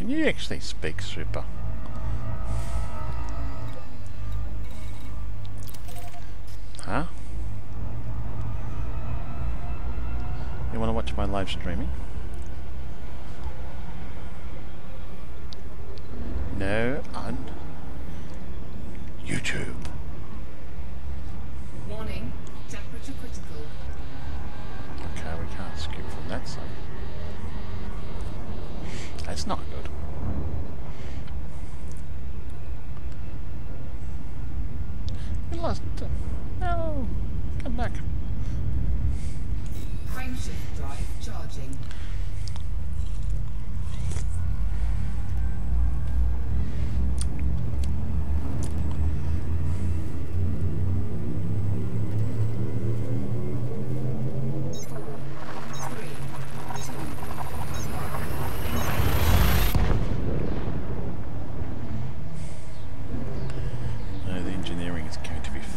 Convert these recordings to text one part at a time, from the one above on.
Can you actually speak, Super? Huh? You want to watch my live streaming? No, on YouTube. Warning, temperature critical. Okay, we can't skip from that side. That's not good. We lost. No, come back. Frameshift drive charging.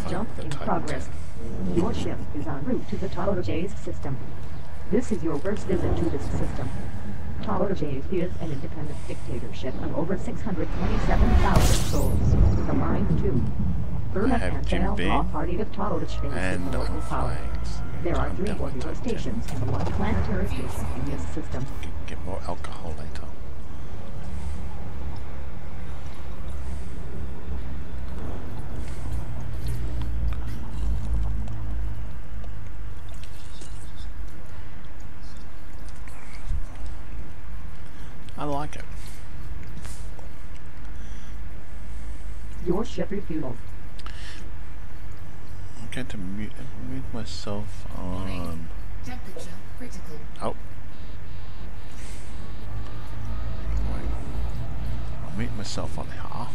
Jump in progress. Your ship is en route to the Tolerages system. This is your first visit to this system. Tolerages is an independent dictatorship of over 627,000 souls. The Line 2. Burma and Law Party of Tolerages and is local power. There are 3 orbital stations and 1 planetary station in this system. Get more alcohol later. I like it. Your ship refueled. I'm going to mute myself on. Temperature critical. Oh. Wait. I'll mute myself on here.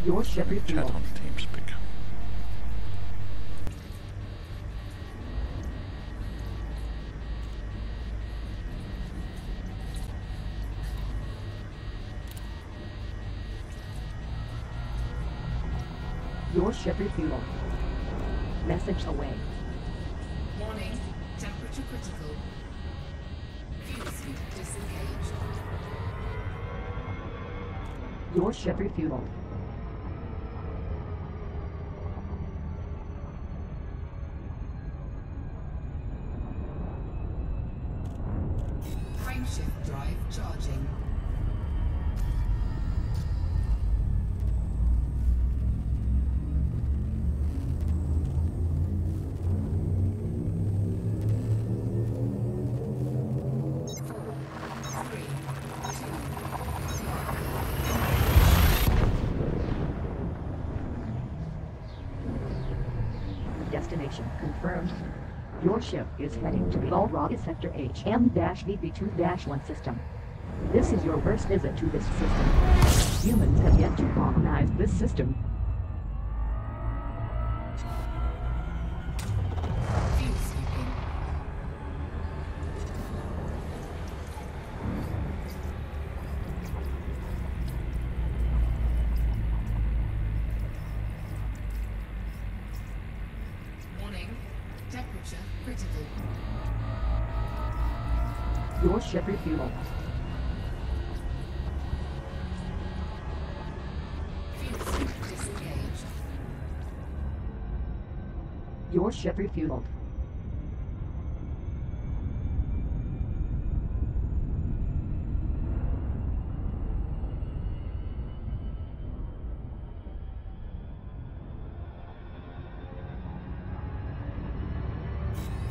Your ship Chat refueled. on TeamSpeak. Your ship refueled. Message away. Warning, temperature critical. Fuel suit disengaged. Your ship refueled. Frameshift drive charging. Destination confirmed. Your ship is heading to the Alraga Sector HM-VP2-1 system. This is your first visit to this system. Humans have yet to colonize this system. Fuel sweeping. Warning, temperature critical. Your ship refueled. Fuel suit disengaged. Your ship refueled.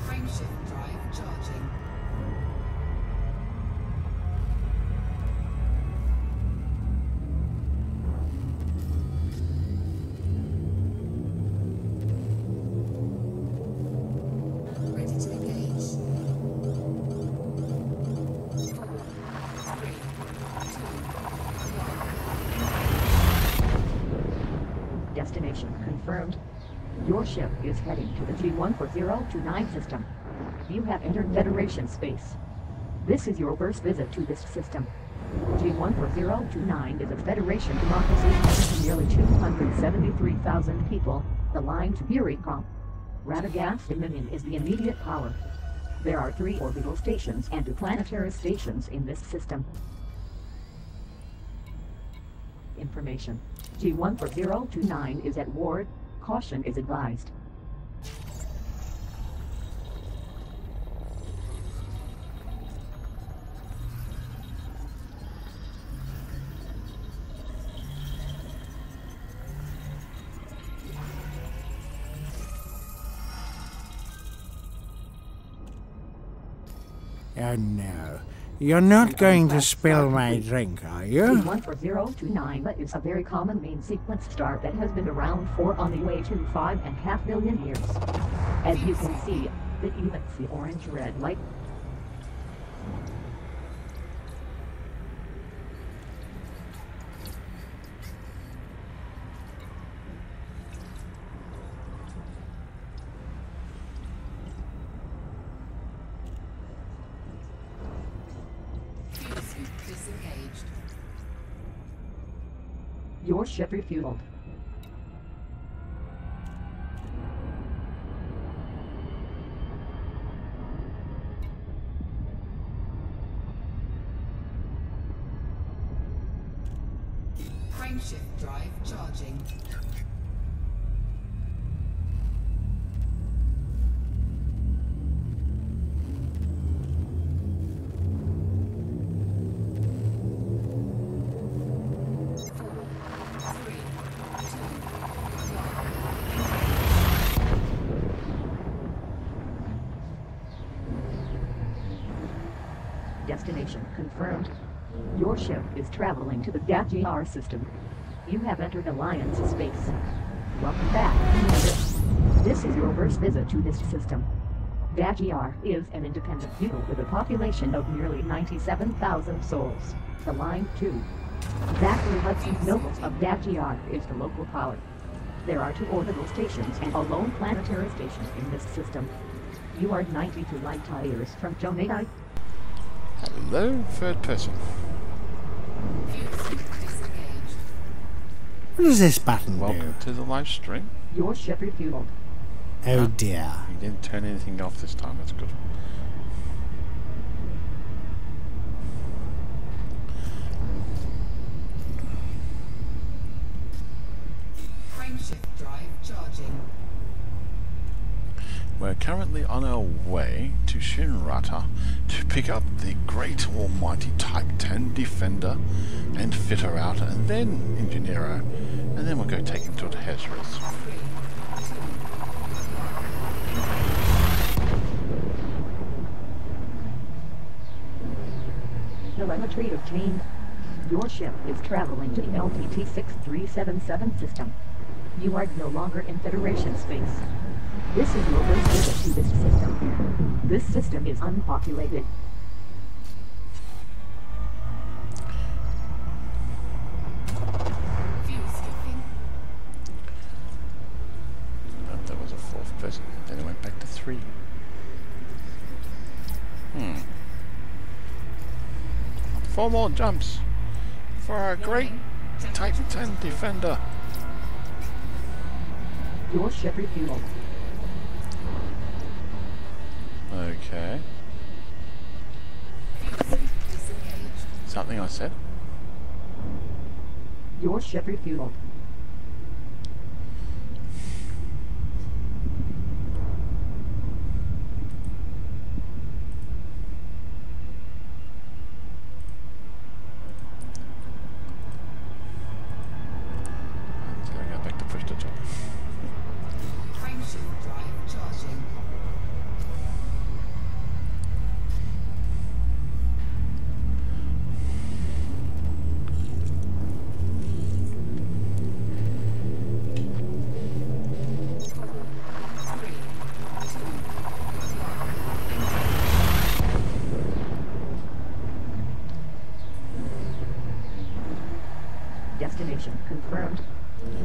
Frameshift drive charging. Ready to engage. 3, 2, 1. Destination confirmed. Your ship is heading to the G14029 system. You have entered Federation space. This is your first visit to this system. G14029 is a Federation democracy home to nearly 273,000 people, the line to Com. Radagast Dominion is the immediate power. There are 3 orbital stations and 2 planetary stations in this system. information. G14029 is at ward. Caution is advised. Oh no. You're not going to spill my drink, are you? G14029 is a very common main sequence star that has been around for on the way to 5.5 million years. As you can see, it emits the orange-red light. Disengaged. Your ship refueled. Frameshift drive charging. Destination confirmed. Your ship is traveling to the DAGR system. You have entered Alliance space. Welcome back, Commander. This is your first visit to this system. DAGR is an independent feudal with a population of nearly 97,000 souls. The Line 2. Zachary Hudson's nobles of DAGR is the local power. There are 2 orbital stations and a lone planetary station in this system. You are 92 light years from Jonai. Hello, third person. Disengaged. What does this button Welcome do? to the live stream. Your ship refueled. Oh dear. You didn't turn anything off this time, that's good. Frameshift drive charging. We're currently on our way to Shinrata to pick up the great almighty Type 10 Defender and fit her out, and then engineer her, and then we'll go take him to the Hezras. Telemetry obtained. Your ship is traveling to the LTT 6377 system. You are no longer in Federation space. This is your first visit to this system. This system is unpopulated. Fuel skipping. There was a 4th person, then it went back to 3. Hmm. 4 more jumps for our great Type 10 Defender. Your ship refueled. Okay. Disengaged. Something I said? Your ship refueled. Until I go back to push the job. Frameshift drive charging. Destination confirmed.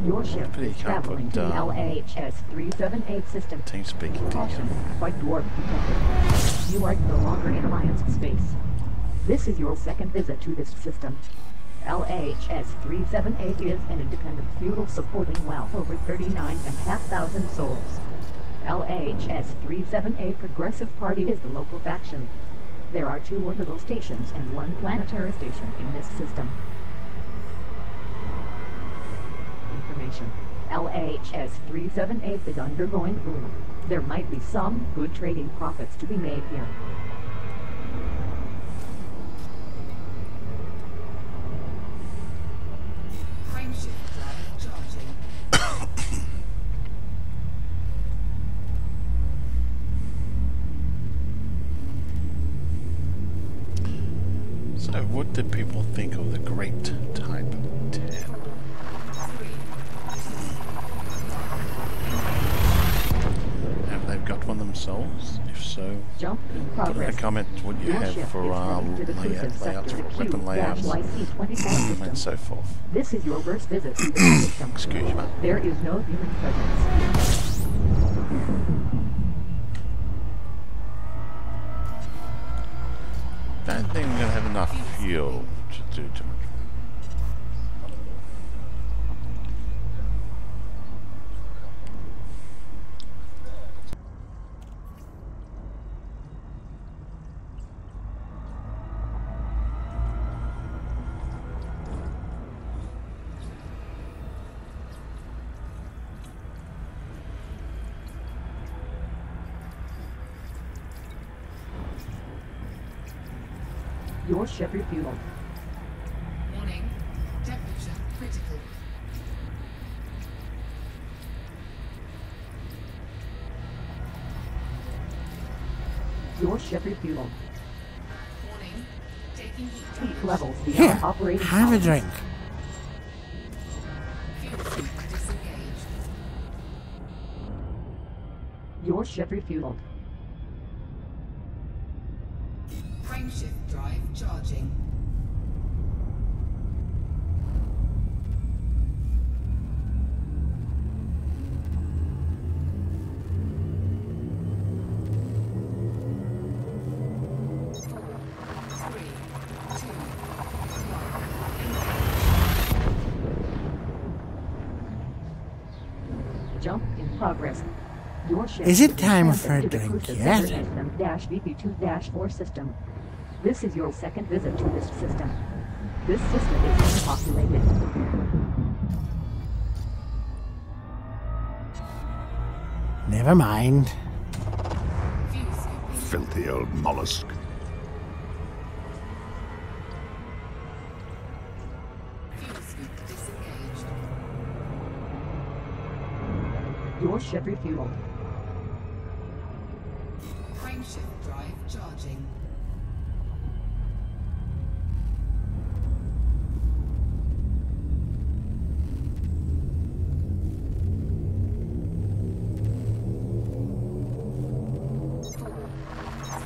Your ship But you is can't traveling put, to the LHS 378 system. Team speaking to Caution, you. White Dwarf detected. You are no longer in Alliance space. This is your second visit to this system. LHS 378 is an independent feudal supporting well over 39,500 souls. LHS 378 Progressive Party is the local faction. There are 2 orbital stations and 1 planetary station in this system. station. LHS 378 is undergoing boom. There might be some good trading profits to be made here. Frameshift drive charging. So, what did people think of the Great Type 10? 3, Have they got one themselves? If so, Jump in put in the progress. comments what you Your have ship for is heading to the crucible layouts, sector weapon layouts, Q-YC-24 system. and so forth. This is your first visit to the system. Excuse me. There is no human presence. Don't think I'm going to have enough fuel to do too much. Your ship refueled. warning, temperature critical. Your ship refueled. Warning, taking heat Heat damage. levels beyond Here, operating have a tolerance. drink. Fuel suit disengaged. Your ship refueled. Frameshift drive charging. Three, two, Jump in progress. Your ship Is it is time transit for a to the drink crucible yet? system -VP2-4 system. This is your second visit to this system. This system is unpopulated. Never mind. fuel scooping. Filthy old mollusk. Fuel scoop disengaged. Your ship refueled. Frameshift drive charging.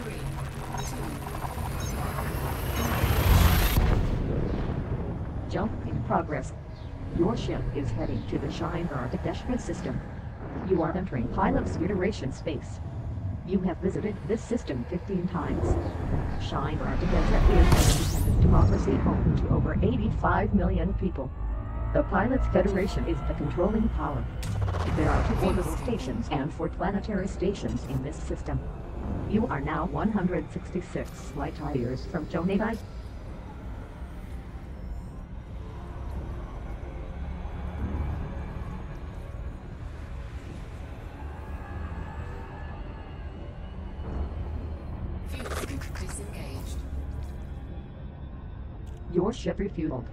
Three, two, Jump in progress. Your ship is heading to the Shine Architecture system. You are entering pilot iteration space. You have visited this system 15 times. Shine Architecture is an independent democracy home to over 85 million people. The Pilots Federation is the controlling power. There are 2 orbital stations and 4 planetary stations in this system. You are now 166 light years from Jonadite. fuel scoop disengaged. Your ship refueled.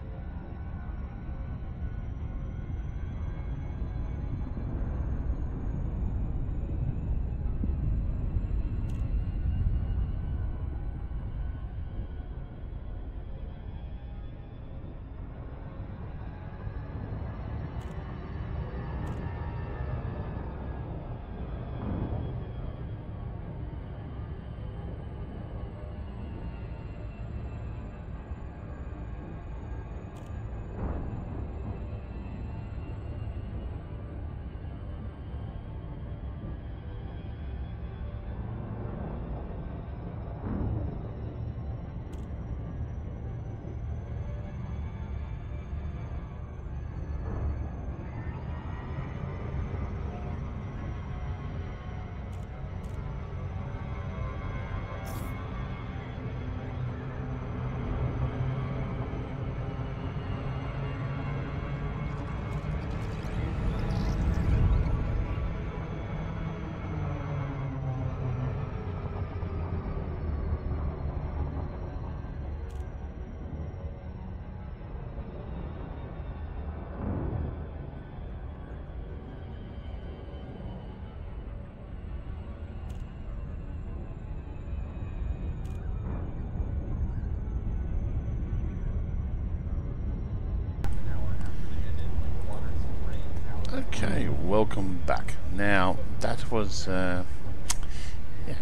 welcome back. Now, that was yeah,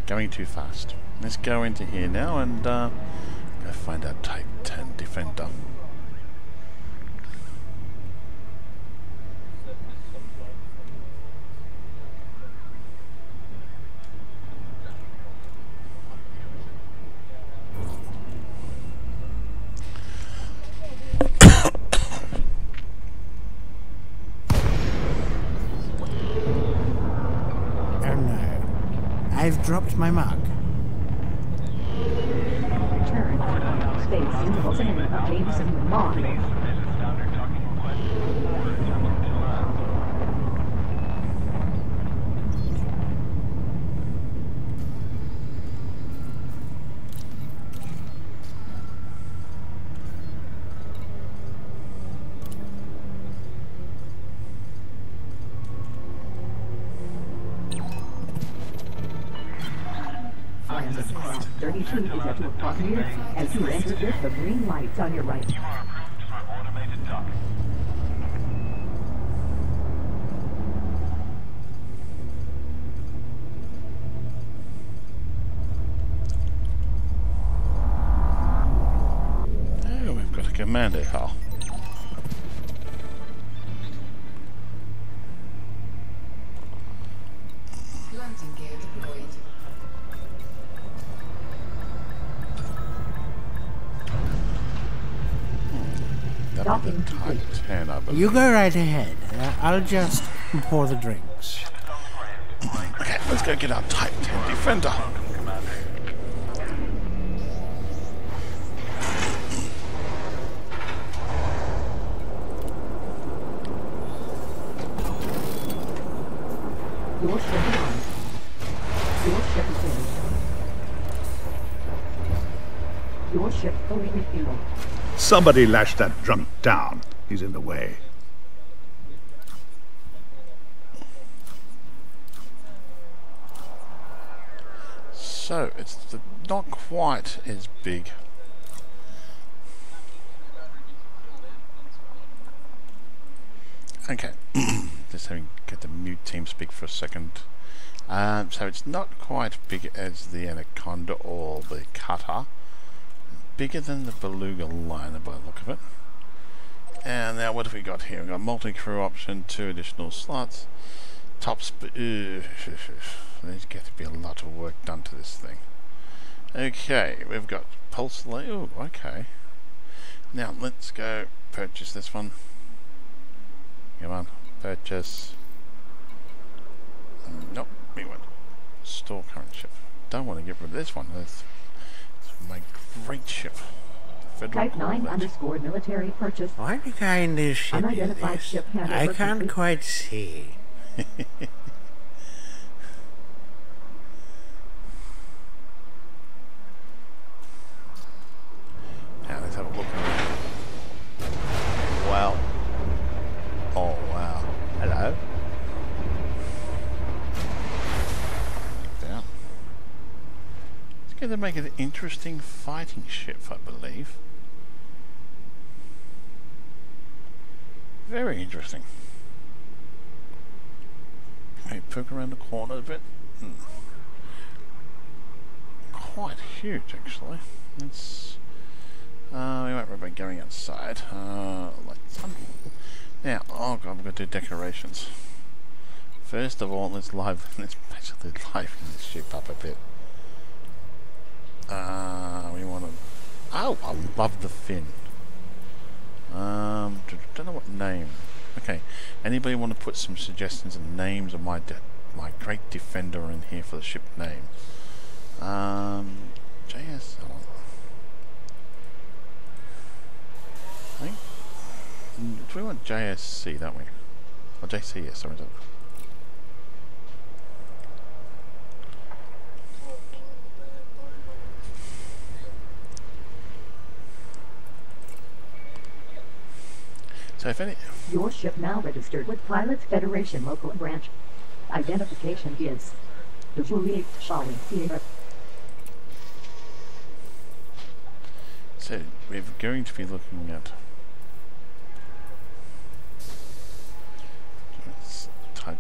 going too fast. Let's go into here now and go find our Type 10 Defender. I've dropped my mug. Return. Space in the vicinity of Jameson Law. Class 32 is at 2 o'clock here. As you enter this, the green lights on your right. Oh, we've got a commando hull. Landing gear deployed. Docking Type 10, I believe. You go right ahead. I'll just pour the drinks. Okay, let's go get our Type 10 Defender. Your ship is on. Your ship is ready. Your ship fully refueled. Somebody lash that drunk down. He's in the way. So, it's not quite as big. Okay, just get the mute team speak for a second. So it's not quite big as the Anaconda or the Cutter. Bigger than the Beluga liner by the look of it. And now what have we got here? We've got multi-crew option, 2 additional slots. Top speed. There's got to be a lot of work done to this thing. Okay, we've got pulse delay. Oh, okay. Now let's go purchase this one. Come on, purchase. Nope, we want store current ship. Don't want to get rid of this one. It's my great ship. Federal Type 9 Corvette. underscore military purchase. What kind of ship is Unidentified this? ship handover I can't complete. quite see. Now let's have a look around. Wow. Oh wow. Hello. Down. It's going to make an interesting fighting ship, I believe. Very interesting. Maybe poke around the corner a bit. Quite huge, actually. It's we won't worry about going outside. Lights on. Now, oh god, we're going to do decorations. First of all, let's basically liven this ship up a bit. We want to. Oh, I love the fin. Don't know what name. Okay, anybody want to put some suggestions and names of my great defender in here for the ship name? JSL. I think. Do we want JSC, don't we? Or JC, yes, sorry. So if any... Your ship now registered with Pilots Federation local branch. Identification is the Juliet Charlie Sierra. So we're going to be looking at Type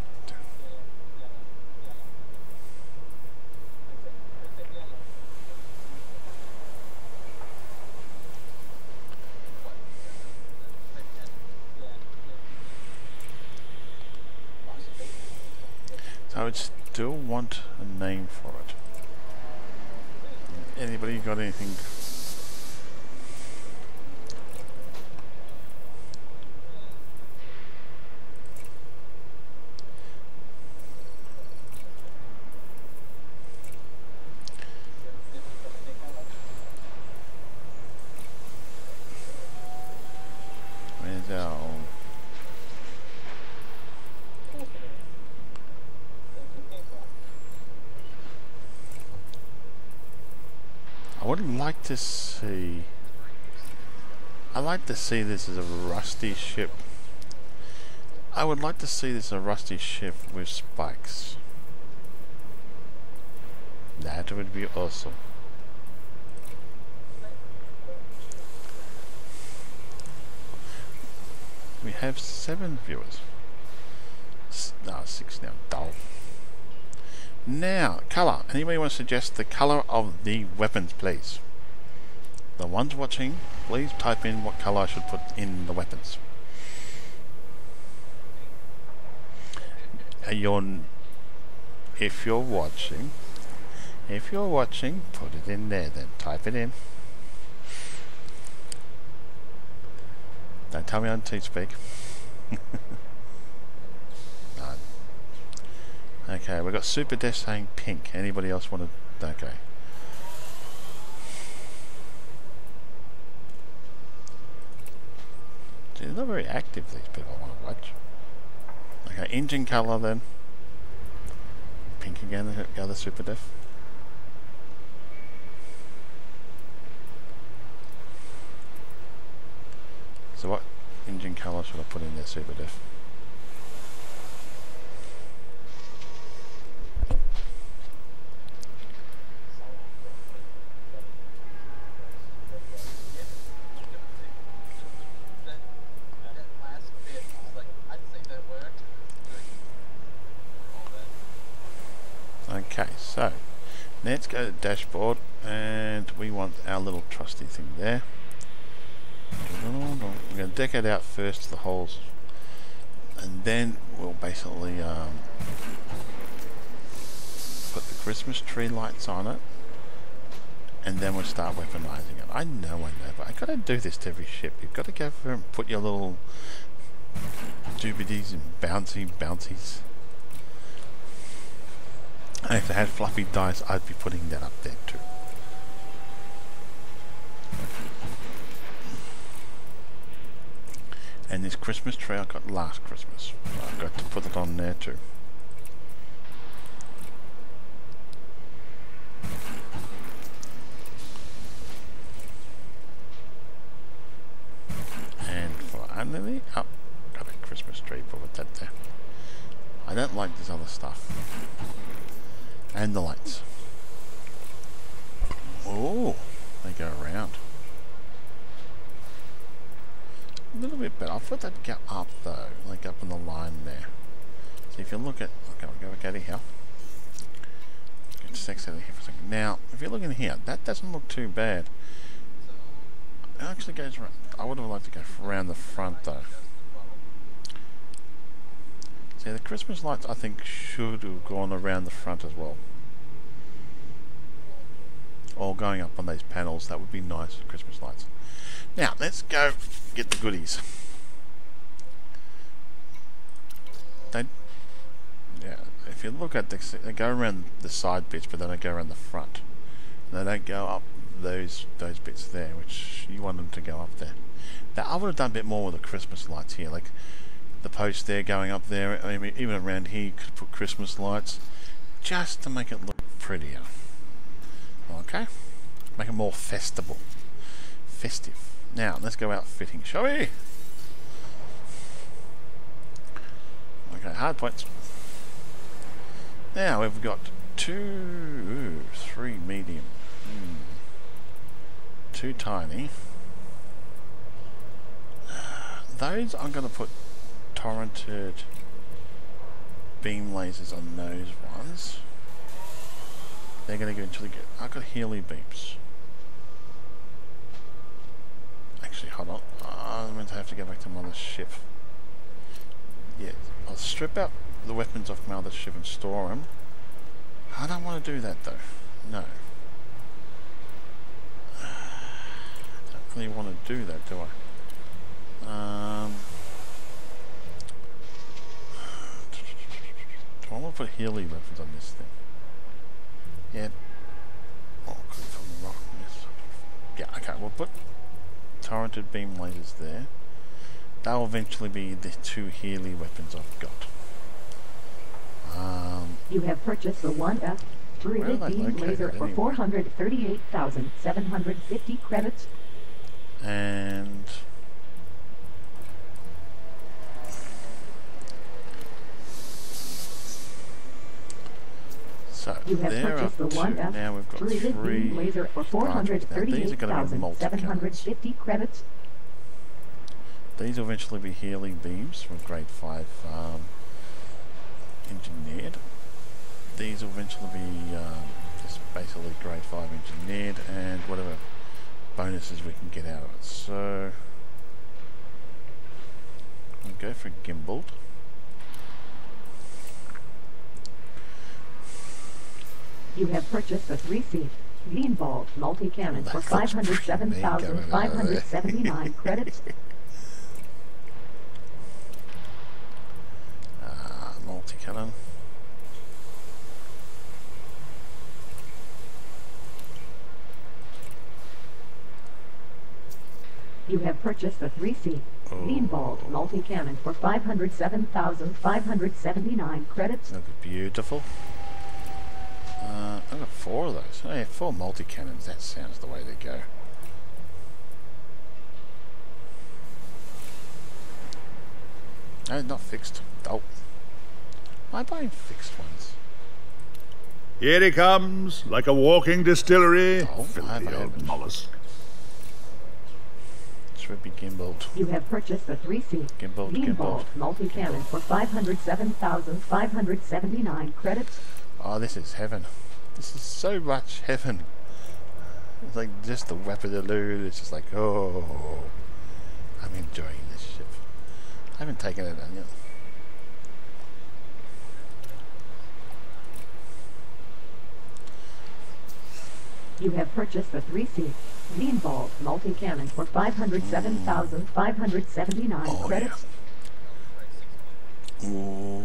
would still want a name for it. Anybody got anything? Where's our... I would like to see... I'd like to see this as a rusty ship. I would like to see this as a rusty ship with spikes. That would be awesome. We have 7 viewers. No, 6 now. Dull. Now, colour. Anybody want to suggest the colour of the weapons, please? The ones watching, please type in what colour I should put in the weapons. If you're watching, put it in there then. Type it in. Don't tell me I don't speak. No. Okay, we've got Super Death saying pink. Anybody else want to... Okay. See, they're not very active, these people I want to watch. Okay, engine colour then. Pink again, the other Super Death. So what engine colour should I put in there, Super Death? Okay, so let's go to the dashboard and we want our little trusty thing there. We're going to deck it out first, the holes, and then we'll basically put the Christmas tree lights on it, and then we'll start weaponizing it. I know, but I got to do this to every ship. You've got to go through and put your little doobies and bouncies. And if they had fluffy dice, I'd be putting that up there too. And this Christmas tree I got last Christmas, so I've got to put it on there too. And for underneath, got a Christmas tree, put that there. I don't like this other stuff. And the lights. Oh, they go around. A little bit better. I thought they'd go up though, like up in the line there. So if you look at, okay, we'll go back out of here. Get sex out of here for a second. Now, if you look in here, that doesn't look too bad. It actually goes around. I would have liked to go around the front though. See, the Christmas lights I think should have gone around the front as well. Or going up on those panels, that would be nice, Christmas lights. Now, let's go get the goodies. Yeah, if you look at this, they go around the side bits, but then they go around the front. They don't go up those bits there, which you want them to go up there. Now, I would have done a bit more with the Christmas lights here, like the post there going up there. I mean, even around here, you could put Christmas lights just to make it look prettier. Okay, make it more festive. Now, let's go outfitting, shall we? Okay, hard points. Now we've got 2, 3 medium, 2 tiny. Those I'm going to put torrented beam lasers on those ones. They're going to go until they get... I've got Healy beams. Actually, hold on. I'm going to have to go back to my other ship. Yeah, I'll strip out the weapons off my other ship and store them. I don't want to do that though. No. I don't really want to do that, do I? Do I want to put Healy weapons on this thing? Yeah. Oh, good from the rock. Yes. Yeah, okay, we'll put torrented beam lasers there. They'll eventually be the 2 Healy weapons I've got. You have purchased the 1F turreted beam laser for 438,750 credits. And so you have purchased the 1F now we've got turreted 3 beam laser for 438,750 credits. These will eventually be Healy beams from grade 5 engineered. These will eventually be just basically grade 5 engineered and whatever bonuses we can get out of it. So we'll go for gimbaled. You have purchased a 3-seat beam-ball multi-cannon for 507,579 credits. Multi-cannon. You have purchased a 3-seat beam-ball multi-cannon for 507,579 credits. That'd be beautiful. I've got 4 of those. Oh yeah, 4 multi-cannons. That sounds the way to go. No, not fixed. Oh. Am I buying fixed ones? Here he comes, like a walking distillery. Oh, Filthy old mollusk. Should be gimbaled. You have purchased a 3-seat beam-ball multi-cannon for 507,579 credits. Oh, this is heaven. This is so much heaven. It's like just the weapon-a-loo. It's just like, oh, I'm enjoying this ship. I haven't taken it on yet. You have purchased a 3-seat beam-ball multi-cannon for 507,579 credits. Yeah. Ooh.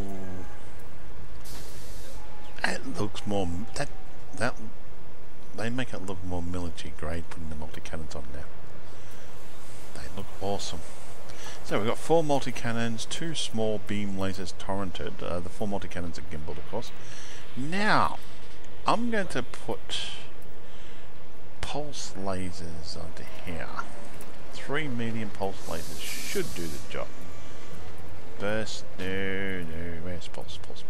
It looks more that they make it look more military grade putting the multi-cannons on there. They look awesome. So we've got 4 multi-cannons, 2 small beam lasers torrented. The 4 multi-cannons are gimbaled, of course. Now I'm going to put pulse lasers onto here. 3 medium pulse lasers should do the job. Burst, no, where's pulse, please?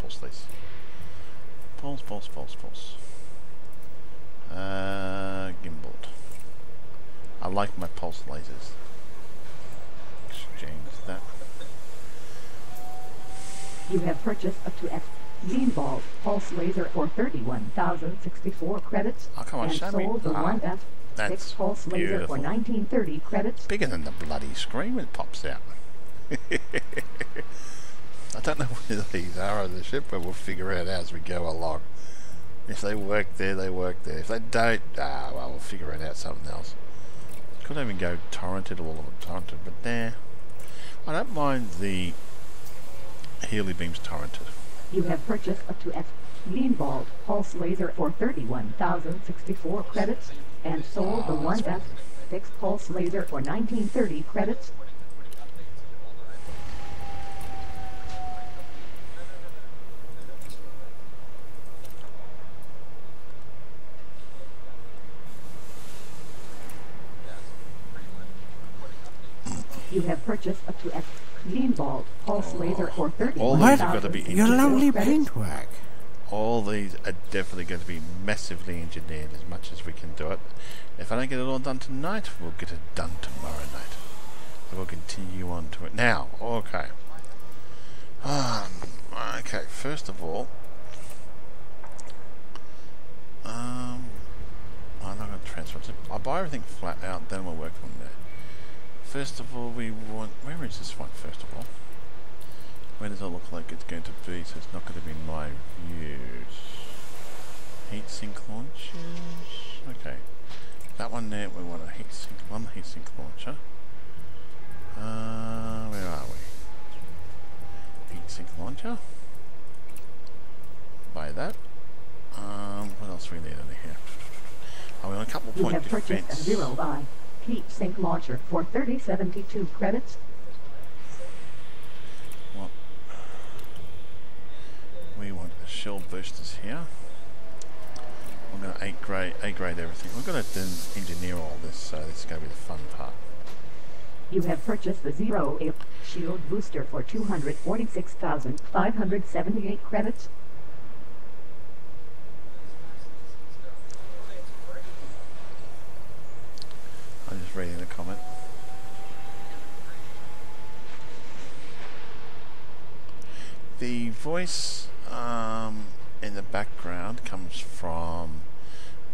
Pulse. Gimbaled. I like my pulse lasers. Exchange that. You have purchased a 2F beam-ball pulse laser for 31,064 credits. Oh, come on, and show me. sold the 1F 6 pulse laser for 1930 credits. Bigger than the bloody screen when it pops out. I don't know whether these are on the ship, but we'll figure it out as we go along. If they work there, they work there. If they don't, well, we'll figure it out something else. Could even go torrented, all of them torrented, but nah. I don't mind the Healy beams torrented. You have purchased a 2F beam-ball pulse laser for 31,064 credits and sold the 1F 6 pulse laser for 1930 credits. You have purchased a 2F beam-ball pulse laser for 31,000. Your lovely paintwork. All these are definitely going to be massively engineered as much as we can do it. If I don't get it all done tonight, we'll get it done tomorrow night. So we'll continue on to it. Now, okay. Okay, first of all, I'm not going to transfer. I'll buy everything flat out, then we'll work from there. First of all, we want... Where is this one, first of all? Where does it look like it's going to be? So it's not going to be in my views. Heatsink launchers. Okay. That one there, we want a one heatsink launcher. Where are we? Heatsink launcher. Buy that. What else do we need under here? Oh, we want a couple You point have purchased a defense. 0 buy heatsink launcher for 3072 credits. What? We want the shield boosters here. I'm going to A grade everything. We're going to then engineer all this, so this is going to be the fun part. You have purchased the 0 shield booster for 246,578 credits. I'm just reading the comment. The voice in the background comes from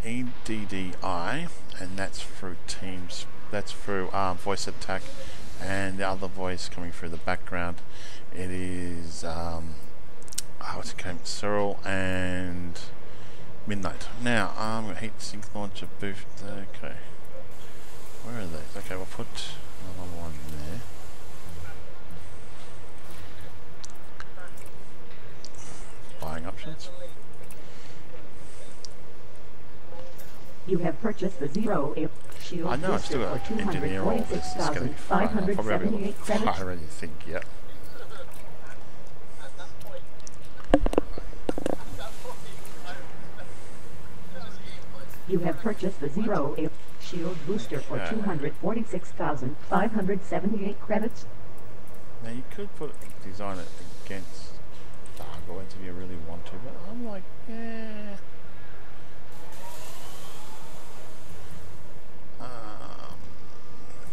EDDI, and that's through Teams. That's through Voice Attack, and the other voice coming through the background. It is what's it called? Cyril and Midnight. Now I'm gonna heatsink launcher boost. Okay. Where are these? Okay, we'll put another one there. Buying options. You have purchased the 0 shield I know, I've booster still got for to engineer all this. It's going to be fun. I'll probably be able 246,578 to credits. fire anything yet. You have purchased the 0 shield booster for Okay. 246,578 credits. Now you could design it against Dargoids if you really want to, but I'm like, yeah.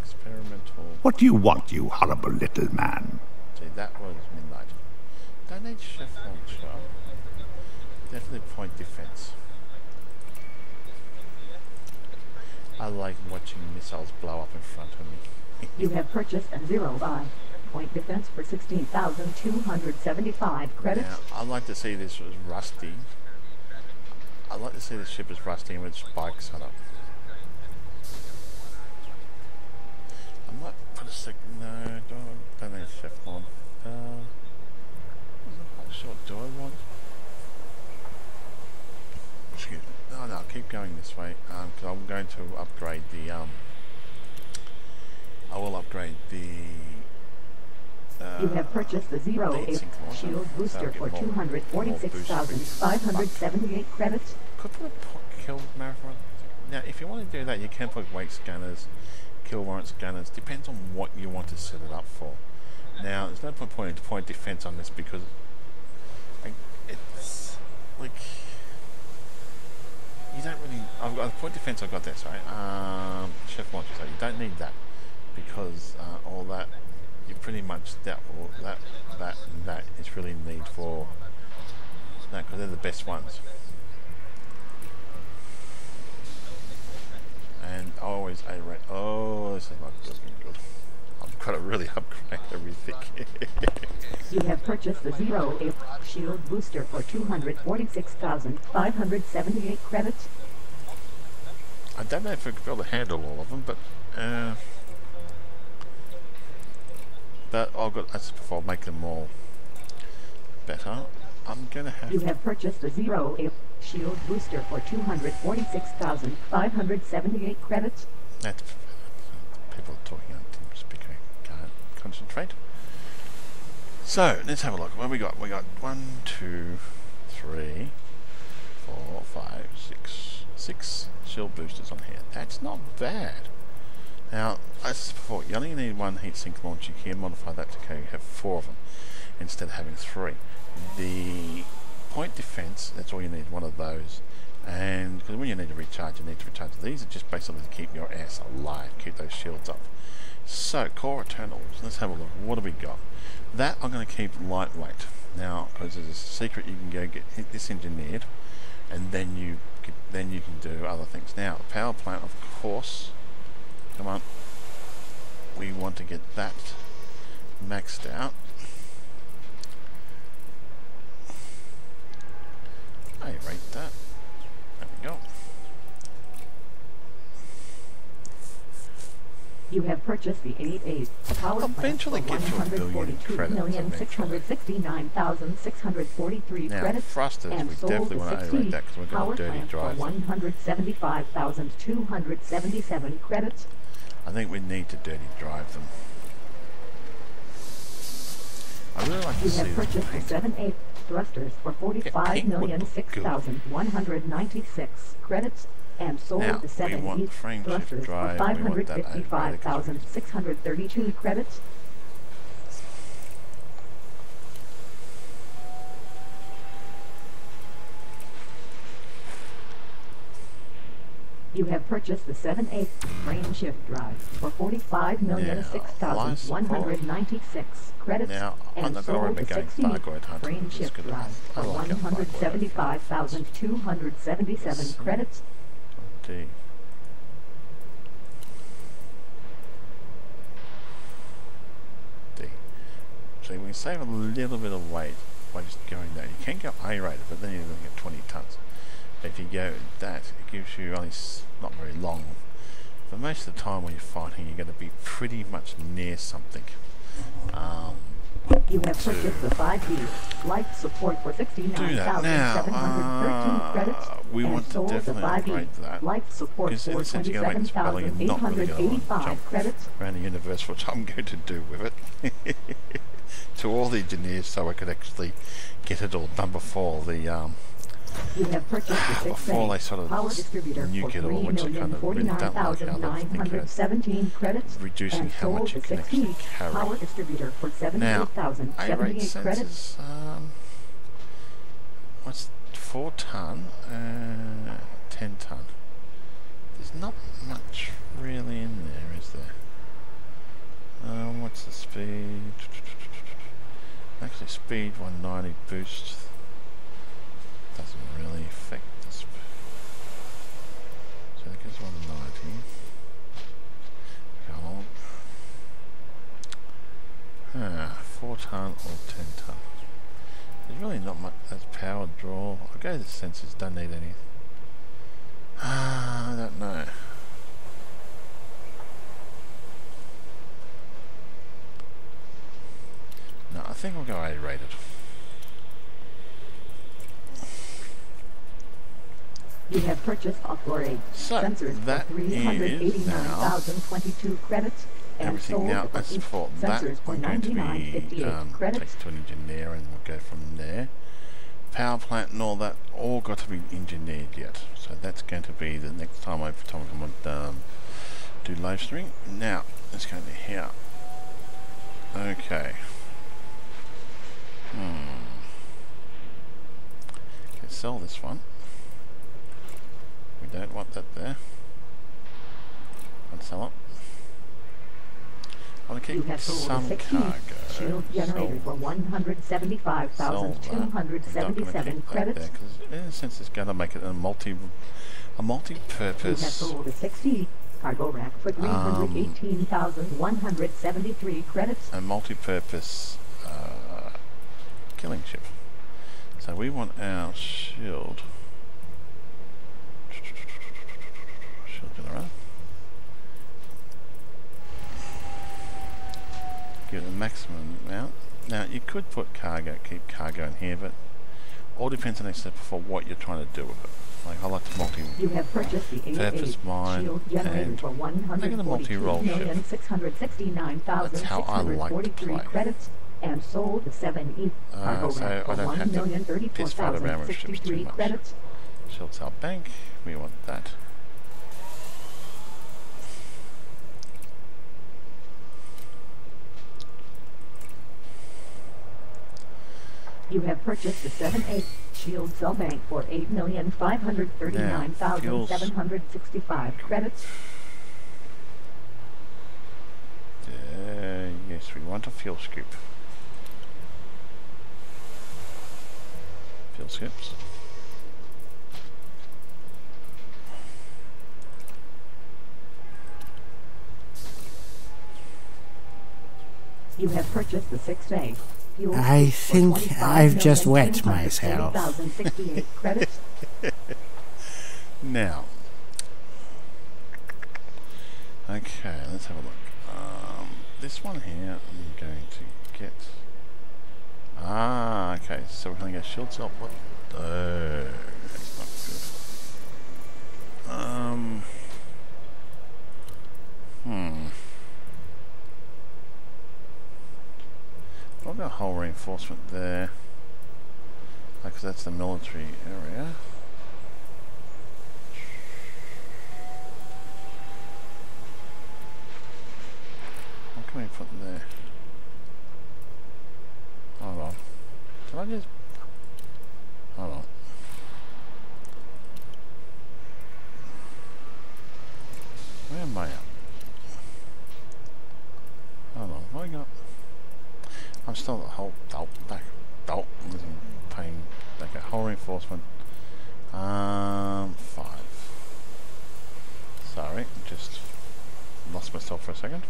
Experimental. What do you want, you horrible little man? See, that was Midnight. Don't need chef launcher. Definitely point defense. I like watching missiles blow up in front of me. You have purchased a 0 buy point defense for 16,275 credits. Now, I'd like to see this was rusty. I'd like to see the ship as rusty and with spikes on it. I might put a second. No, don't need Chevron. I'm not sure. Do I want? Excuse me. No, keep going this way. Because I'm going to upgrade the. I will upgrade the. You have purchased the 0 heatsink launcher, shield so booster I'll for get more boost. 246,578 credits. Could put a kill marathon. Now, if you want to do that, you can put weight scanners, kill warrant scanners. Depends on what you want to set it up for. Now, there's no point pointing to point defense on this because it's like you don't really. I've got point defense. I've got this right. Chef launcher. So you don't need that because all that. You pretty much that is really need for that because they're the best ones. And always a rate. Oh, this is not looking good. I've got to really upgrade everything. You have purchased the 0 shield booster for 246,578 credits. I don't know if I could be able to handle all of them, but I've got, as before, make them all better. I'm gonna have. You have purchased the 0 shield booster for 246,578 credits. That's people are talking on TeamSpeak. I can't concentrate. So let's have a look. What have we got? We got 1, 2, 3, 4, 5, 6 shield boosters on here. That's not bad. Now, as before, you only need one heatsink launcher. You can modify that to have 4 of them instead of having 3. The point defense, that's all you need, one of those. And because when you need to recharge, these are just basically to keep your ass alive, keep those shields up. So, core Eternals, let's have a look. What do we got? That I'm going to keep lightweight. Now, because there's a secret, you can go get this engineered, and then you can do other things. Now, the power plant, of course. Come on. We want to get that maxed out. I rate that. There we go. You have purchased the 88 power I'll eventually get to 1 billion credits eventually. 142,669,643 Now, credits thrusters, and we sold definitely the want to 60 A-rate that because we're going power to dirty plant for drive them. 175,277 credits. I think we need to dirty drive them. I really like to You see have them purchased the painted. 7/8 thrusters for pink would look good. 45,006,196 credits and sold Now, the we 7/8 want frame shift thrusters for drive, and we want that A-rated 555,632 credits. You have purchased the 7/8 frame shift drive for 45,006,196 credits Now, I'm and not going to sold be the going 60 Fargoid hunting. frame I'm just shift going to. drive I for like our Fargoid. 175,277 credits. D. D. So we save a little bit of weight by just going there. You can go A-rated, but then you're going to get 20 tons. But if you go that, it gives you only not very long. But most of the time when you're fighting, you're going to be pretty much near something. You have purchased the 5D life support for 69,713 credits we and want to sold the definitely 5D upgrade that. life support Because in for a sense you're going to make this spelling and not really going to 27,885 jump credits. around the universe, which I'm going to do with it. To all the engineers so I could actually get it all done before the You have purchased the 6A before they sort of power distributor nuke for it all, which I kind of really don't like how they think of 3,049,917 credits reducing and how sold much the you can 6E actually carry. power distributor for Now, A-rate 78,078 credits. sensors, what's 4 ton, 10 ton. There's not much really in there, is there? What's the speed? Actually, speed 190 boost doesn't really affect the speed. So that goes 190. Come on. 4 ton or 10 ton. There's really not much. That's power draw. I'll go to the sensors, don't need any. I don't know. No, I think we'll go A-rated. You have purchased upgrade So, sensors that for is 389,022 credits and everything. sold Now, the as 8 for that, sensors for we're going to be 99.58 credits. take to an engineer and we'll go from there. Power plant and all that, all got to be engineered yet. So that's going to be the next time I come and do live streaming. Now, let's go to here. Okay. Let's sell this one. We don't want that there. I'll sell it. I want to You keep have sold some a 60 cargo. shield generator for 175,277 credits. Because in a sense it's going to make it a You have multi-purpose sold a 60 cargo rack for 318,173 credits. a multi-purpose killing ship. So we want our shield generator. Give it the maximum amount. Now you could put cargo, keep cargo in here, but all depends on except for what you're trying to do with it. Like I like to You have purchased the 88 purpose mine shield generator and for make it a multi-role ship. 142,669,643 credits and sold the 7E cargo so rack for I don't have to piss right around with ships too 1,034,063 much. credits. Shield cell bank, we want that. You have purchased the 7/8 shield cell bank for 8,539,765 credits. Yes, we want a fuel scoop. Fuel scoops. You have purchased the 6A Fuel I scoop for think I've just wet 25,240,068 myself. credits. Now, okay, let's have a look. This one here, I'm going to get. Ah, okay. So we're going to get shield cell. What? That's not good. I've got a whole reinforcement there. Because that's the military area. What can we put there? Hold on. Did I just... Hold on. Where am I at? Hold on, what have I got? I'm still at the whole... back. I'm paying... Okay, whole reinforcement. 5. Sorry, just lost myself for a second.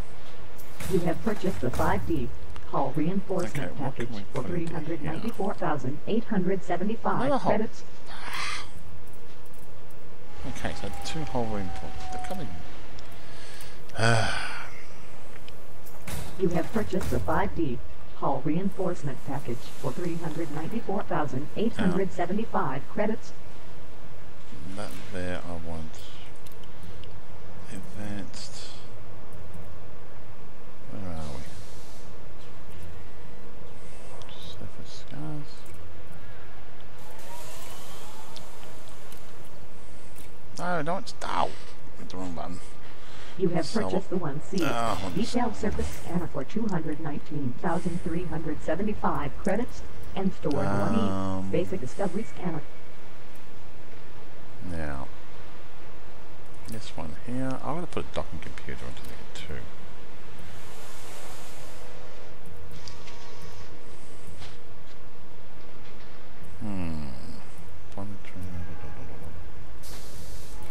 You have purchased the 5D hull reinforcement Okay, what package can we for put into here? 394,875 Another hull. credits. Okay, so 2 whole reinforcements. They're coming. You have purchased the 5D hull reinforcement package for 394,875 credits. That there I want. Advanced. Where are we? Surface scars. No, it's ow! Hit the wrong button. You have purchased the 1C detailed surface scanner for 219,375 credits and stored 1E basic discovery scanner. Now, this one here, I'm going to put a docking computer into there too.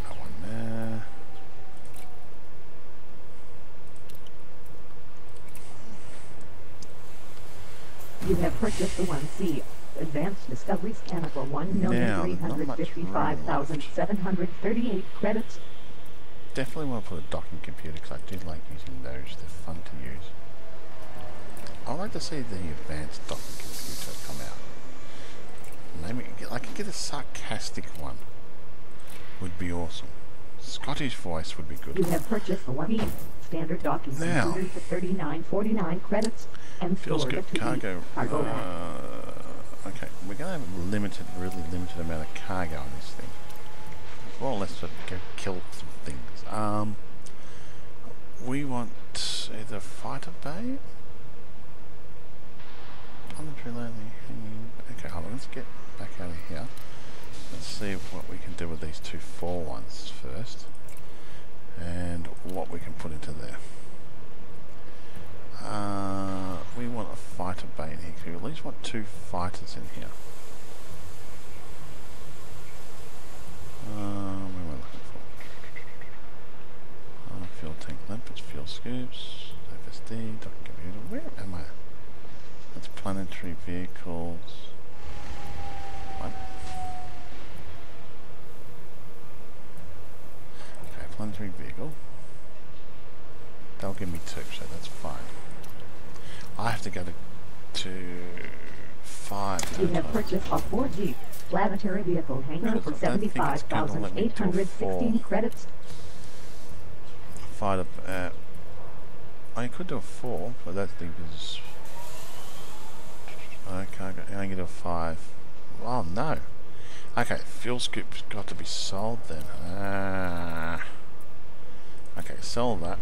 That one there. You have purchased the 1C advanced discovery scanner for 1,355,738 credits. Definitely want to put a docking computer because I do like using those. They're fun to use. I'd like to see the advanced docking computer come out. Maybe I could get a sarcastic one. Would be awesome. Scottish voice would be good. You have purchased the 1E standard docking computer for 39.49 credits and feels stored good. at 2E Cargo. Okay, we're going to have a really limited amount of cargo on this thing. More or less to go kill some things. We want either fighter bay. Okay, hold on. Let's get back out of here. Let's see what we can do with these 2 4 ones first, and what we can put into there. We want a fighter bay in here. We at least want 2 fighters in here. What am I looking for? Fuel tank limpets, fuel scoops, FSD, docking computer. Where am I? That's planetary vehicles. What? Okay, planetary vehicle. They'll give me 2, so that's fine. I have to go to 5. You have purchased a 4G planetary vehicle hangar for 75,816 credits. Fighter. I could do a 4, but that thing is. Okay, I can do a 5. Oh no. Okay, fuel scoop's got to be sold then. Okay, sell that.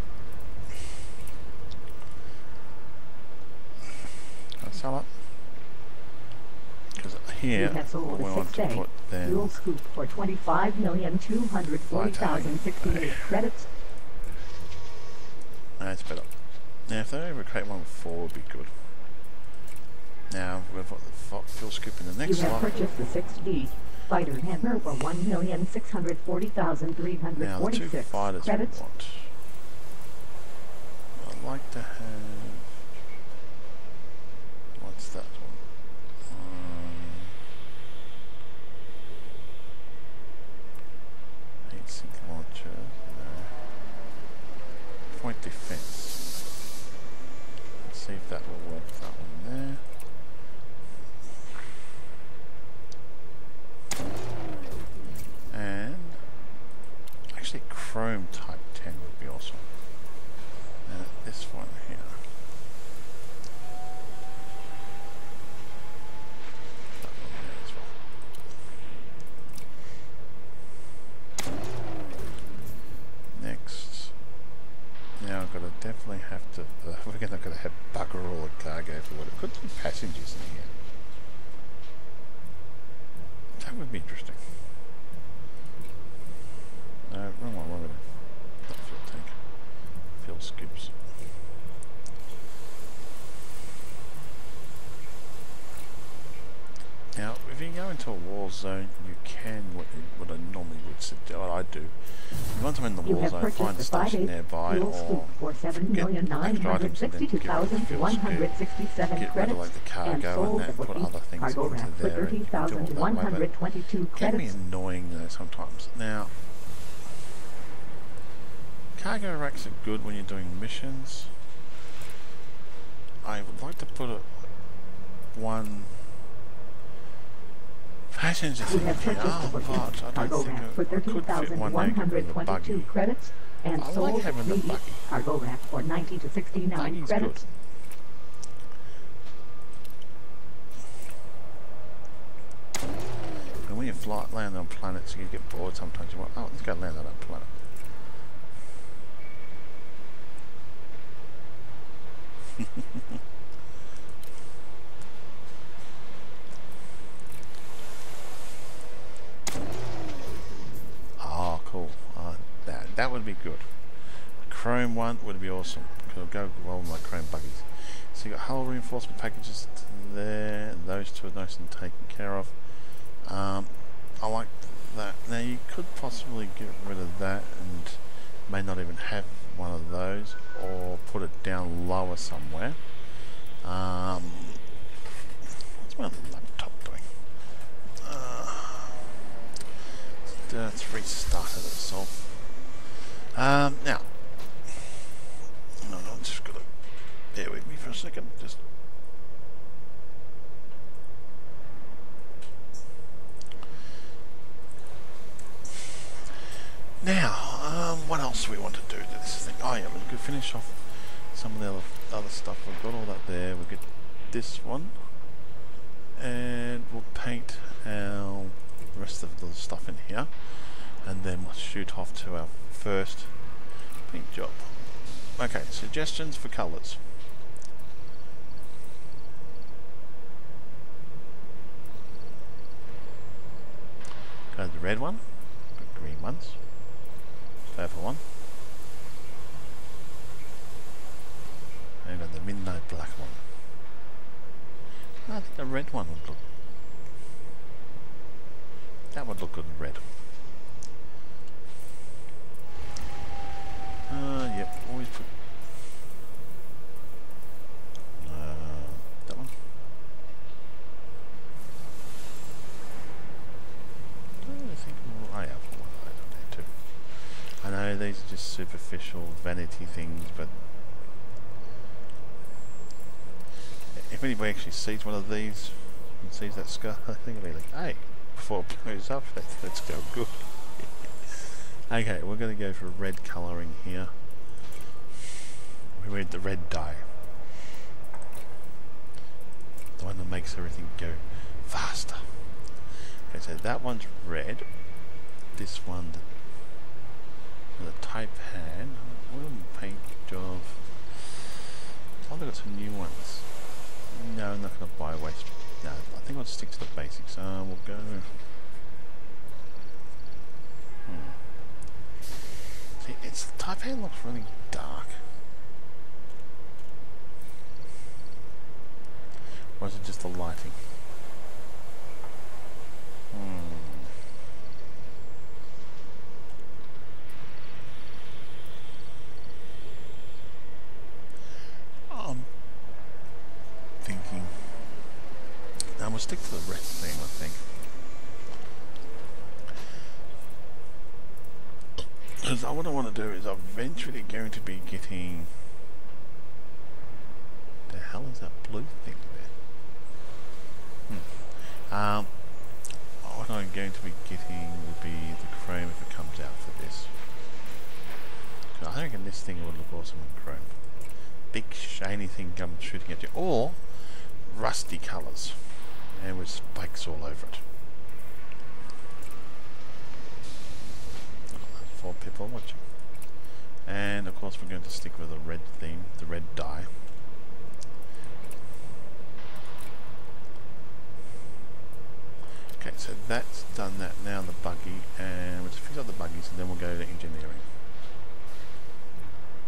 Can I sell it? Because here we want to put then fuel scoop for 25,240,068 credits. That's better. Now if they ever create one with 4 would be good. Now we've got the fuel scoop in the next slot. You have purchased the 6D fighter hammer for 1,640,346 now the 2 fighters credits. We want. I'd like to have. What's that? see if that will work. That one there. And actually chrome type 10 would be awesome. And this one here. That one there as well. Next. Now I've got to definitely have to, we're going to have bugger all the cargo for what it could be passengers in here. That would be interesting. No, wrong one, not fuel tank. Fuel scoops. Now, if you go into a war zone, you can, what I normally would suggest, what I do, once I'm in the war zone, find a station nearby, or get extra items and then get rid of the fuel scoop, get rid of like the cargo and that, put other things into there, and do all that way, but it can be annoying though sometimes. Now, cargo racks are good when you're doing missions. I would like to put one passenger thing here, but I don't think for I could fit one naked with a buggy. Credits and I sold like having the buggy. cargo rack for 90 to 69 Buggy's credits. Good. And when you land on planets, you get bored sometimes. You want, oh, let's go land on that planet. Oh, cool. That would be good. A chrome one would be awesome. It'll go well with my chrome buggies. So you got hull reinforcement packages there. Those two are nice and taken care of. I like that. Now you could possibly get rid of that and may not even have one of those, or put it down lower somewhere. What's my laptop doing? Let's restart it itself. Now, no, I'm just gonna bear with me for a second. Just now, what else do we want to do to this thing? Oh yeah, we're going to finish off some of the other stuff. We've got all that there. We'll get this one, and we'll paint the rest of the stuff in here, and then we'll shoot off to our first paint job. Okay, suggestions for colours. Got the red one, got green ones, purple one, and got the midnight black one. I think the red one would look, that would look good in red. Yep, always put that one. I think I have one. I don't need to. I know these are just superficial vanity things, but if anybody actually sees one of these and sees that scar, I think they'll be like, hey, before it blows up, that's go good. Okay, we're going to go for red colouring here. We read the red dye. The one that makes everything go faster. Okay, so that one's red. This one, the type hand. What a paint job. Oh, they've got some new ones. No, I'm not going to buy waste. No, I think I'll stick to the basics. We'll go. See, it's the type hand looks really dark. Or is it just the lighting? I'm thinking. Now we'll stick to the red theme, I think. Because what I want to do is I'm eventually going to be getting the is that blue thing there? What I'm going to be getting will be the chrome if it comes out for this. I reckon this thing would look awesome in chrome. Big shiny thing comes shooting at you, or rusty colours and with spikes all over it. For people watching. And of course we're going to stick with the red theme, the red dye. Okay, so that's done that. Now the buggy, and we'll just fix up the buggies and then we'll go to engineering.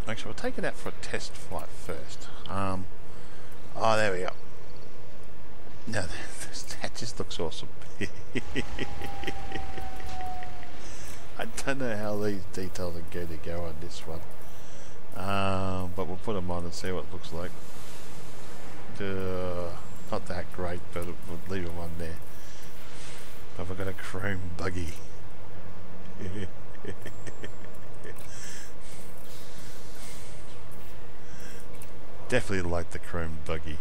Actually, we'll take it out for a test flight first. Oh, there we go. No, that just looks awesome. I don't know how these details are going to go on this one. But we'll put them on and see what it looks like. Not that great, but we'll leave it one there. But we've got a chrome buggy. Definitely like the chrome buggy.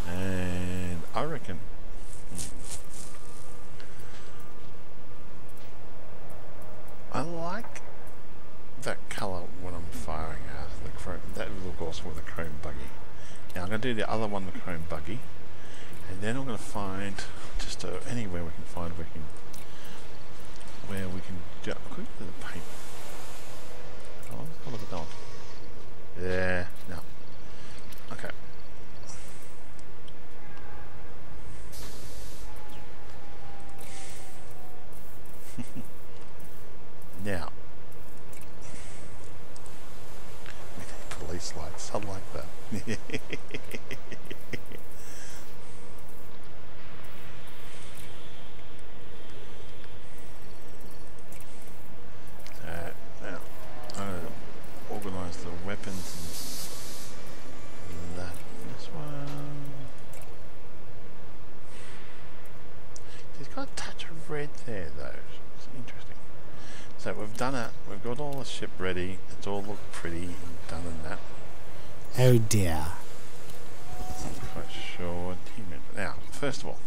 And I reckon I like that colour when I'm firing out the chrome. That would look awesome with the chrome buggy. Now I'm going to do the other one, the chrome buggy, and then I'm going to find just anywhere we can find where we can do the paint. Oh, look at that one. Yeah, no. Okay. Now, police lights, I like that. Now, I'm going to organise the weapons and that. This one. It's got a touch of red there, though. It's interesting. So we've done it. We've got all the ship ready. It's all looked pretty and done and that. Oh dear. I'm not quite sure what he meant. Now, first of all,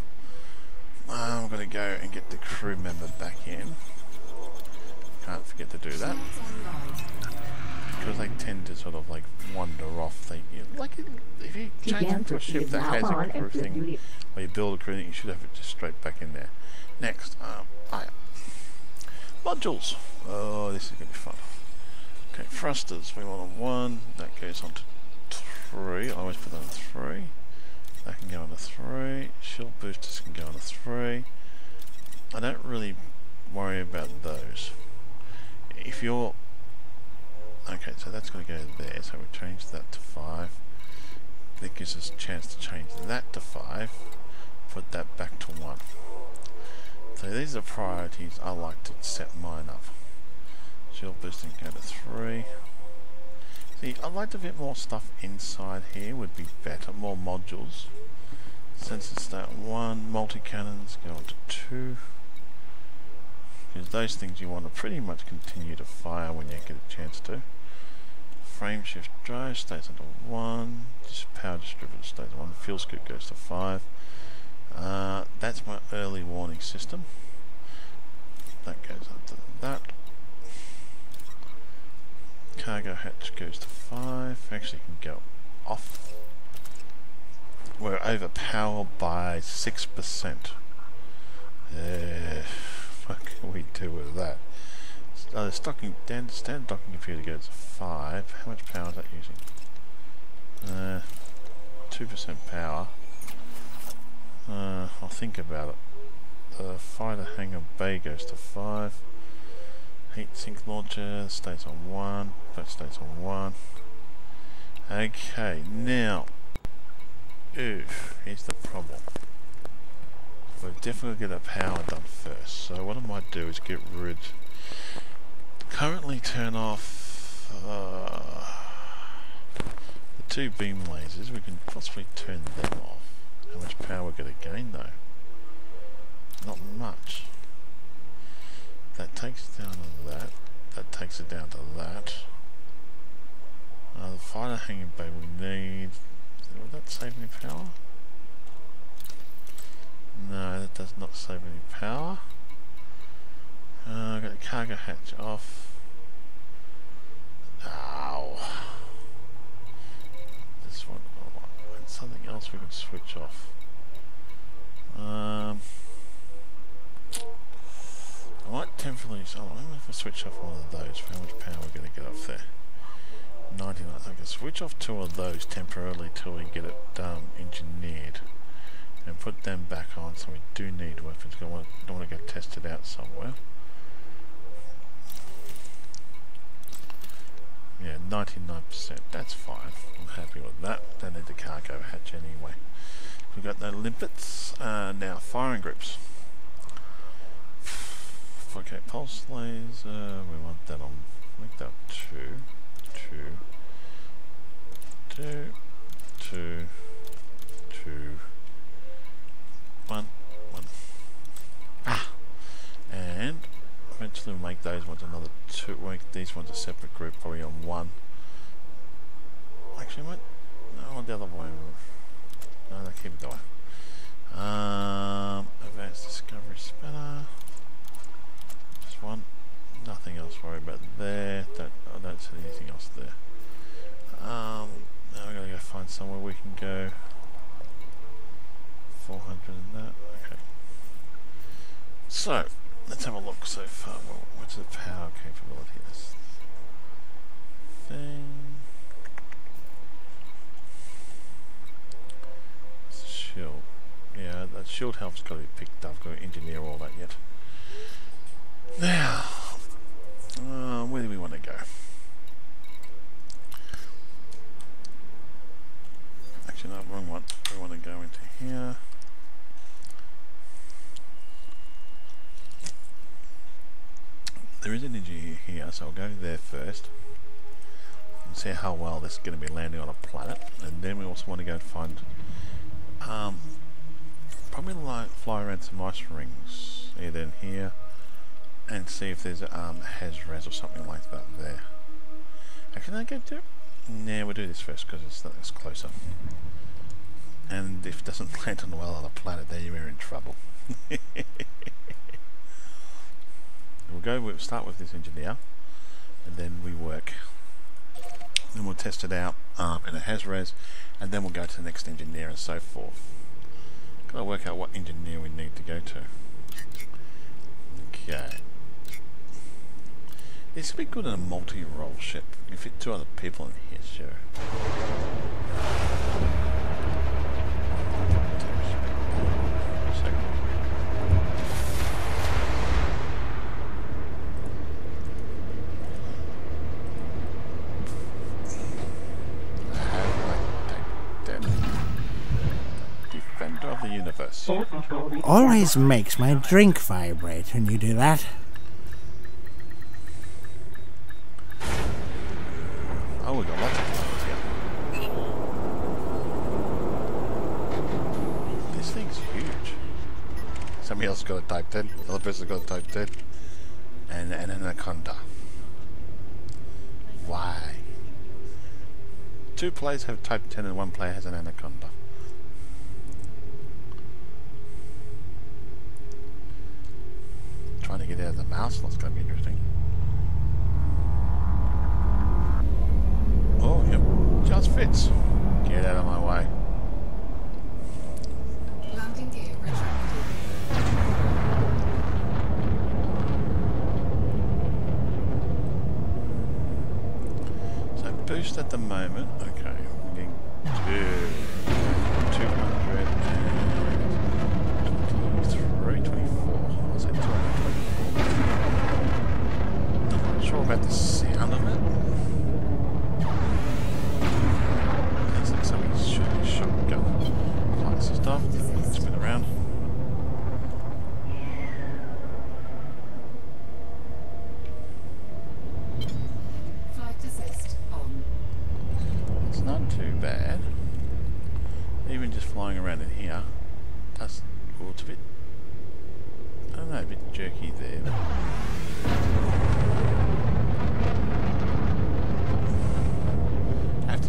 I'm going to go and get the crew member back in. Can't forget to do that. Because they tend to sort of like wander off. If you change into a ship that has a crew thing, or you build a crew thing, you should have it just straight back in there. Next, modules. Oh, this is going to be fun. Okay, thrusters. We want on 1. That goes on to 3. I always put that on 3. That can go on to 3. Shield boosters can go on to 3. I don't really worry about those. If you're... Okay, so that's going to go there. So we change that to 5. That gives us a chance to change that to 5. Put that back to 1. So these are priorities. I like to set mine up. Shield boosting go to 3. See, I'd like to get more stuff inside here. Would be better. More modules. Sensors start at 1. Multi-cannons go on to 2. Because those things you want to pretty much continue to fire when you get a chance to. Frame shift drive stays under 1. Just power distributor stays at 1. Fuel scoop goes to 5. That's my early warning system. That goes up to that. Cargo hatch goes to 5. Actually can go off. We're overpowered by 6%. What can we do with that? The standard docking computer goes to 5. How much power is that using? 2% power. I'll think about it. The fighter hangar bay goes to 5. Heat sink launcher stays on 1. That stays on 1. Okay, now, here's the problem. We've definitely got the power done first. So what I might do is get rid. Currently turn off the 2 beam lasers. We can possibly turn them off. How much power we're going to gain though? Not much. That takes it down to that. That takes it down to that. The fighter hanging bay we need. Will that save any power? No, that does not save any power. Got the cargo hatch off. Ow. This one, oh, and something else we can switch off. I might temporarily. Oh, I wonder if I switch off one of those. For how much power we're going to get off there? 99. I can switch off 2 of those temporarily till we get it engineered, and put them back on. So we do need weapons. Don't want to go test it out somewhere. Yeah, 99%. That's fine. I'm happy with that. Don't need the cargo hatch anyway. We've got no limpets. Now firing groups. Okay, pulse laser. We want that on. Make that 2, 2, 2, 2, 2, 1, 1. And eventually we'll make those ones another 2. We'll make these ones a separate group, probably on 1. Actually, no, on the other way. No, keep it going. Advanced discovery spanner. Just 1. Nothing else to worry about there. I don't see anything else there. Now we're going to go find somewhere we can go. 400 and that. Okay. So, let's have a look so far. Well, what's the power capability of this thing? It's a shield. Yeah, that shield health's got to be picked up. Got to engineer all that yet. Now, where do we want to go? Actually, no, wrong one. We want to go into here. There is an engineer here, so I'll go there first and see how well this is going to be landing on a planet. And then we also want to go and find probably fly around some ice rings either in here and see if there's a Hazres or something like that there. Can I get there? Nah, we'll do this first because it's closer. And if it doesn't land on well on a planet, then you're in trouble. We'll start with this engineer, and then we work. Then we'll test it out in a Hazres, and then we'll go to the next engineer and so forth. Gotta work out what engineer we need to go to. Okay. This would be good in a multi-role ship. You fit 2 other people in here, sure. Defender of the universe. Always makes my drink vibrate when you do that. Oh, we got lots of things here. This thing's huge. Somebody else got a Type 10. The other person got a Type 10. And an Anaconda. Why? 2 players have Type 10 and 1 player has an Anaconda. Trying to get out of the mouse slot's going to be interesting. Oh, yep, just fits. Get out of my way. Landing gear retracted. So boost at the moment. Okay, we're getting 223, 24. I'll say 224. Not sure about the sound of it. Somebody's shooting a shotgun. Flights and stuff. Spin around. Flight assist on. It's not too bad. Even just flying around in here. Does, well, it's a bit, I don't know, a bit jerky there.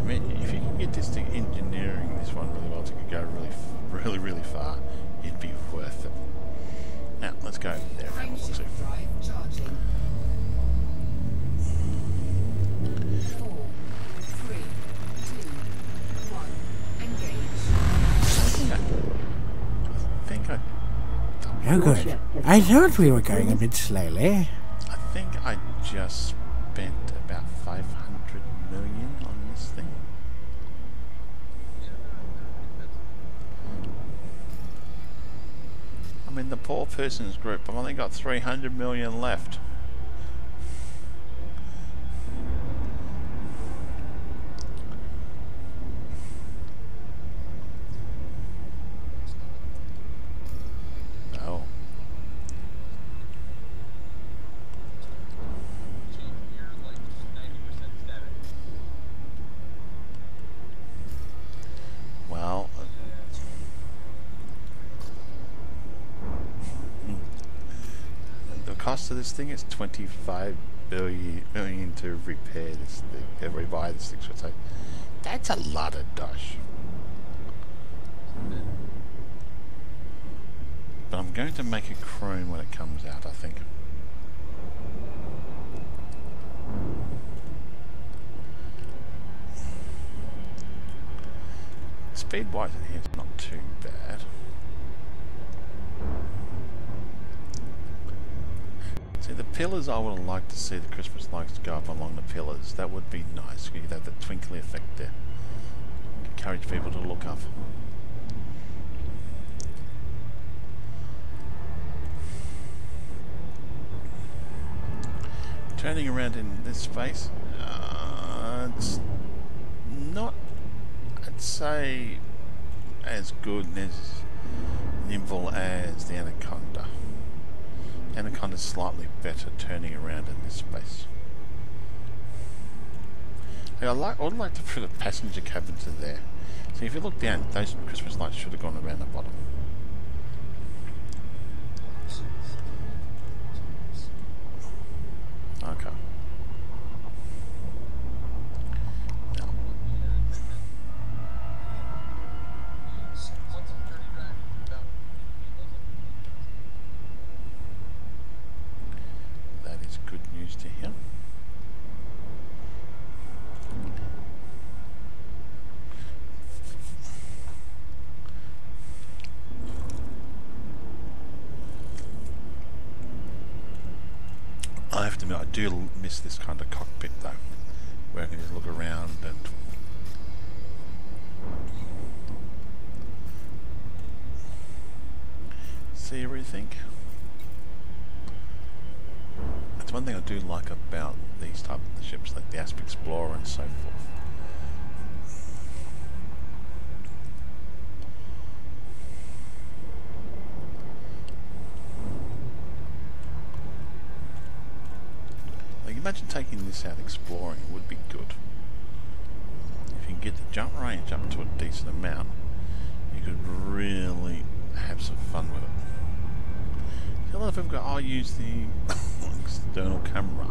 I mean, if you can get this thing engineering this one really well, it could go really far. It'd be worth it. Now let's go there. And we'll see. Drive charging. 4, 3, 2, 1. Engage. I think I Oh, good. I thought we were going a bit slowly. I just spent about 500 million on this thing. I'm in the poor person's group. I've only got 300 million left. Oh. Well, the cost of this thing is 25 million to repair this thing, rebuy this thing. So that's a lot of dosh. But I'm going to make it chrome when it comes out, I think. Speed-wise in here it's not too bad. See, the pillars, I would like to see the Christmas lights go up along the pillars. That would be nice. You'd have the twinkly effect there. Encourage people to look up. Turning around in this space, it's not, I'd say, as good and as nimble as the Anaconda. Anaconda's slightly better turning around in this space. I would like to put a passenger cabin to there. See, if you look down, those Christmas lights should have gone around the bottom. Okay. Now. That is good news to hear. I have to admit, I do miss this kind of cockpit though, where I can just look around and see everything. That's one thing I do like about these type of ships, like the Asp Explorer and so forth. Imagine taking this out exploring, it would be good. If you can get the jump range up to a decent amount, you could really have some fun with it. See, a lot of people go, I'll use the external camera.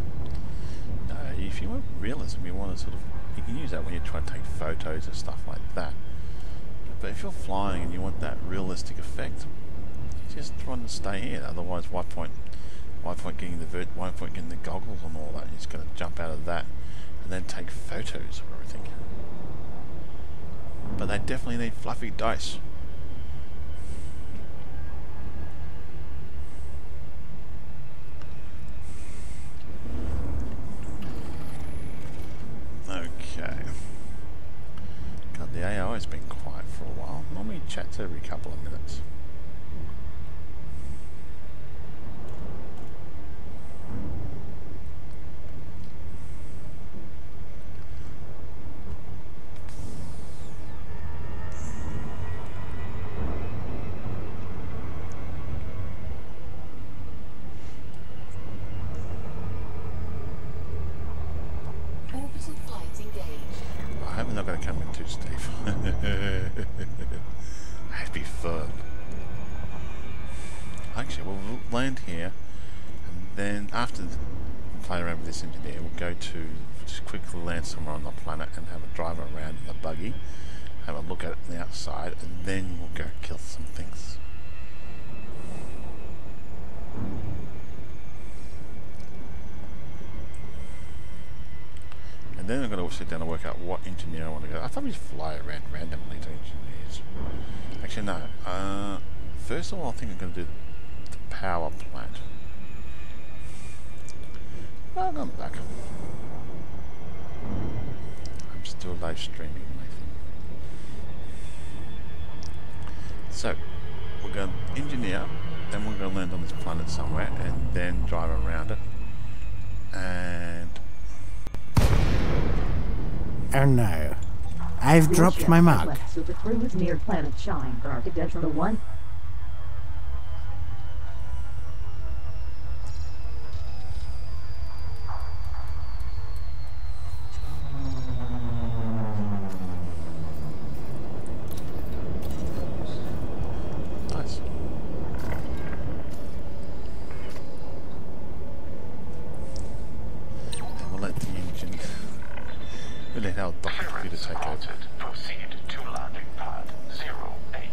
No, if you want realism, you want to sort of, you can use that when you try to take photos and stuff like that. But if you're flying and you want that realistic effect, you just want to stay here, otherwise why point getting the goggles and all that? You're just going to jump out of that and then take photos of everything. But they definitely need fluffy dice. Okay. God, the AI has been quiet for a while. Normally it chats every couple of minutes. I hope we're not going to come in too stiff. That'd be fun. Actually, we'll land here, and then after play around with this engineer, we'll go to just quickly land somewhere on the planet and have a drive around in the buggy, have a look at it from the outside, and then we'll go kill some things. And then I'm going to sit down and work out what engineer I want to go. I thought we'd fly around randomly to engineers. Actually, no. First of all, I think I'm going to do the power plant. I'll come back. I'm still live streaming, Nathan. So, we're going to engineer, then we're going to land on this planet somewhere, and then drive around it. And... Oh no. I've dropped my mug. Super cruise near Planet Shine for Architectural 1. Nice. And we'll let the engine... We'll let our computer take over. Proceed to landing pad 08.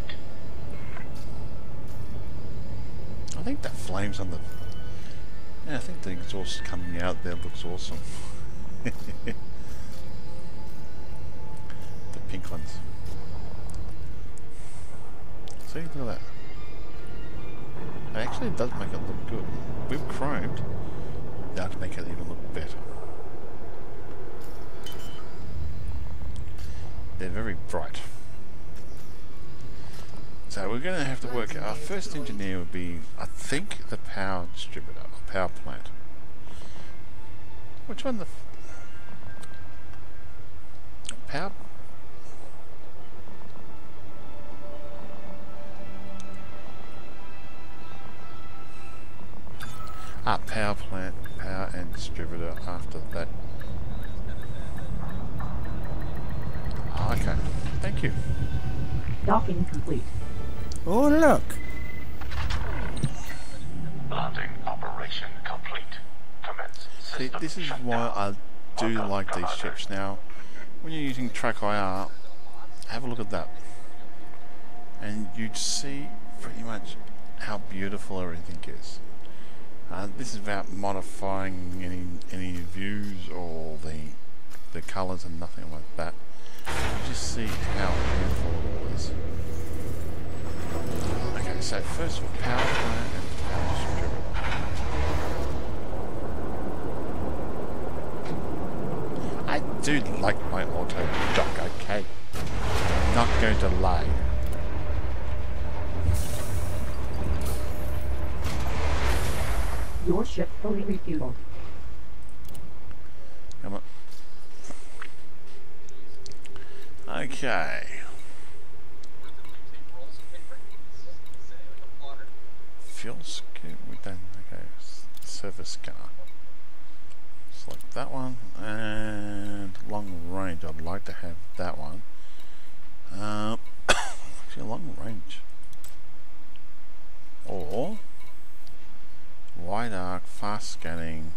I think that flames on the... Yeah, I think the exhaust coming out there looks awesome. The pink ones. See, look at that. It actually does make it look good. We've chromed. Now to make it even look better. They're very bright. So we're going to have to work out. Our first engineer would be, I think, the power distributor, or power plant. Which one? The power? Power plant, power and distributor after that. Okay, thank you. Docking complete. Oh look. Landing operation complete. Commence See, system this is shutdown. why I do Welcome, like these Commander. ships. Now, when you're using Track IR, have a look at that. And you'd see pretty much how beautiful everything is. This is about modifying any views or the colours and nothing like that. You just see how beautiful it all is. Okay, so first of all, power plant and power distributor. I do like my auto dock, okay? I'm not going to lie. Your ship fully refueled. Come on. Okay. Fuel scoop, we don't, okay. Surface car. Select that one. And long range, I'd like to have that one. Actually, long range. Or wide arc, fast scanning.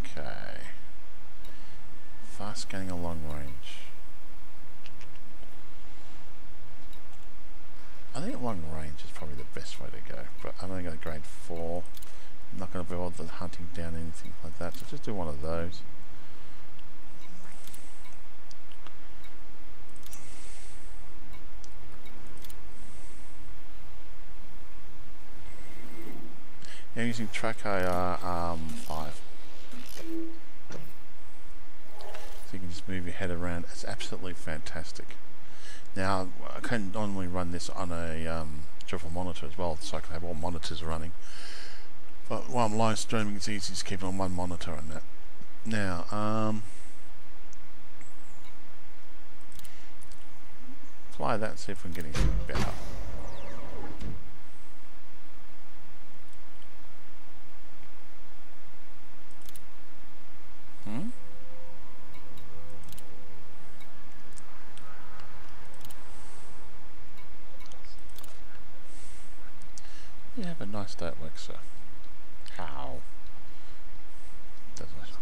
Okay. Fast scanning a long range. I think long range is probably the best way to go, but I'm only going to grade 4. I'm not going to be able to hunting down anything like that, so just do one of those. Yeah, using Track IR 5. So you can just move your head around. It's absolutely fantastic. Now, I can normally run this on a triple monitor as well, so I can have all monitors running. But while I'm live streaming, it's easy to keep it on one monitor and that. Now, fly that and see if we can get anything better. You have a nice day at work, sir. How? Doesn't matter.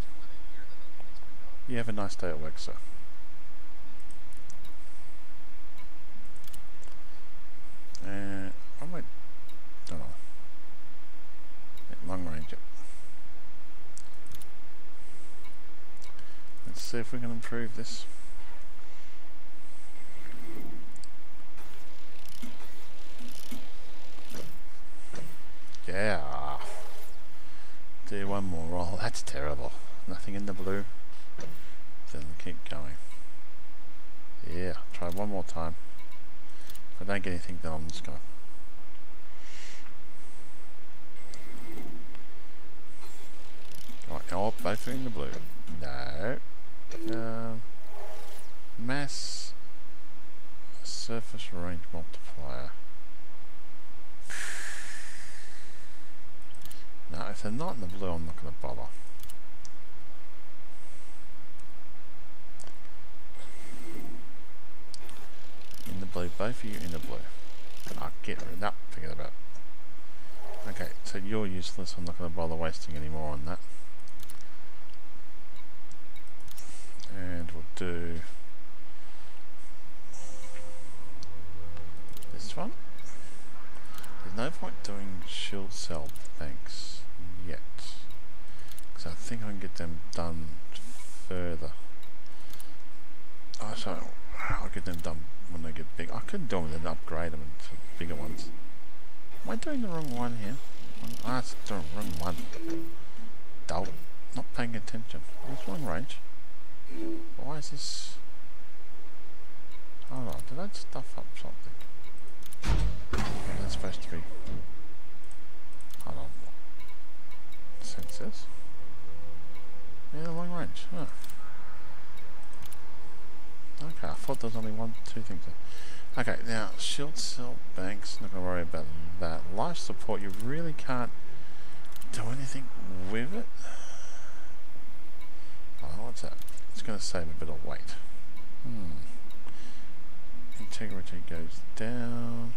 You have a nice day at work, sir. I might, don't know. At long range it. Let's see if we can improve this. Yeah. Do one more roll. That's terrible. Nothing in the blue. Then keep going. Yeah. Try one more time. If I don't get anything, then I'm just going. Right. Oh, both are in the blue. No. Mass surface range multiplier. No, if they're not in the blue, I'm not going to bother. In the blue, both of you in the blue. I'll get rid of that. Forget about it. Okay, so you're useless. I'm not going to bother wasting any more on that. And we'll do this one. There's no point doing shield cell banks yet, because I think I can get them done further. Oh, sorry, I'll get them done when they get big. I could do them and upgrade them into bigger ones. Am I doing the wrong one here? Ah, it's the wrong one. Dull. Not paying attention. It's long range. Why is this? Hold on, did I stuff up something? Yeah, that's supposed to be. Hold on. Sensors. Yeah, long range. Huh. Okay, I thought there was only two things there. Okay, now shield cell banks. Not gonna worry about that. Life support. You really can't do anything with it. Oh, what's that? It's going to save a bit of weight. Integrity goes down.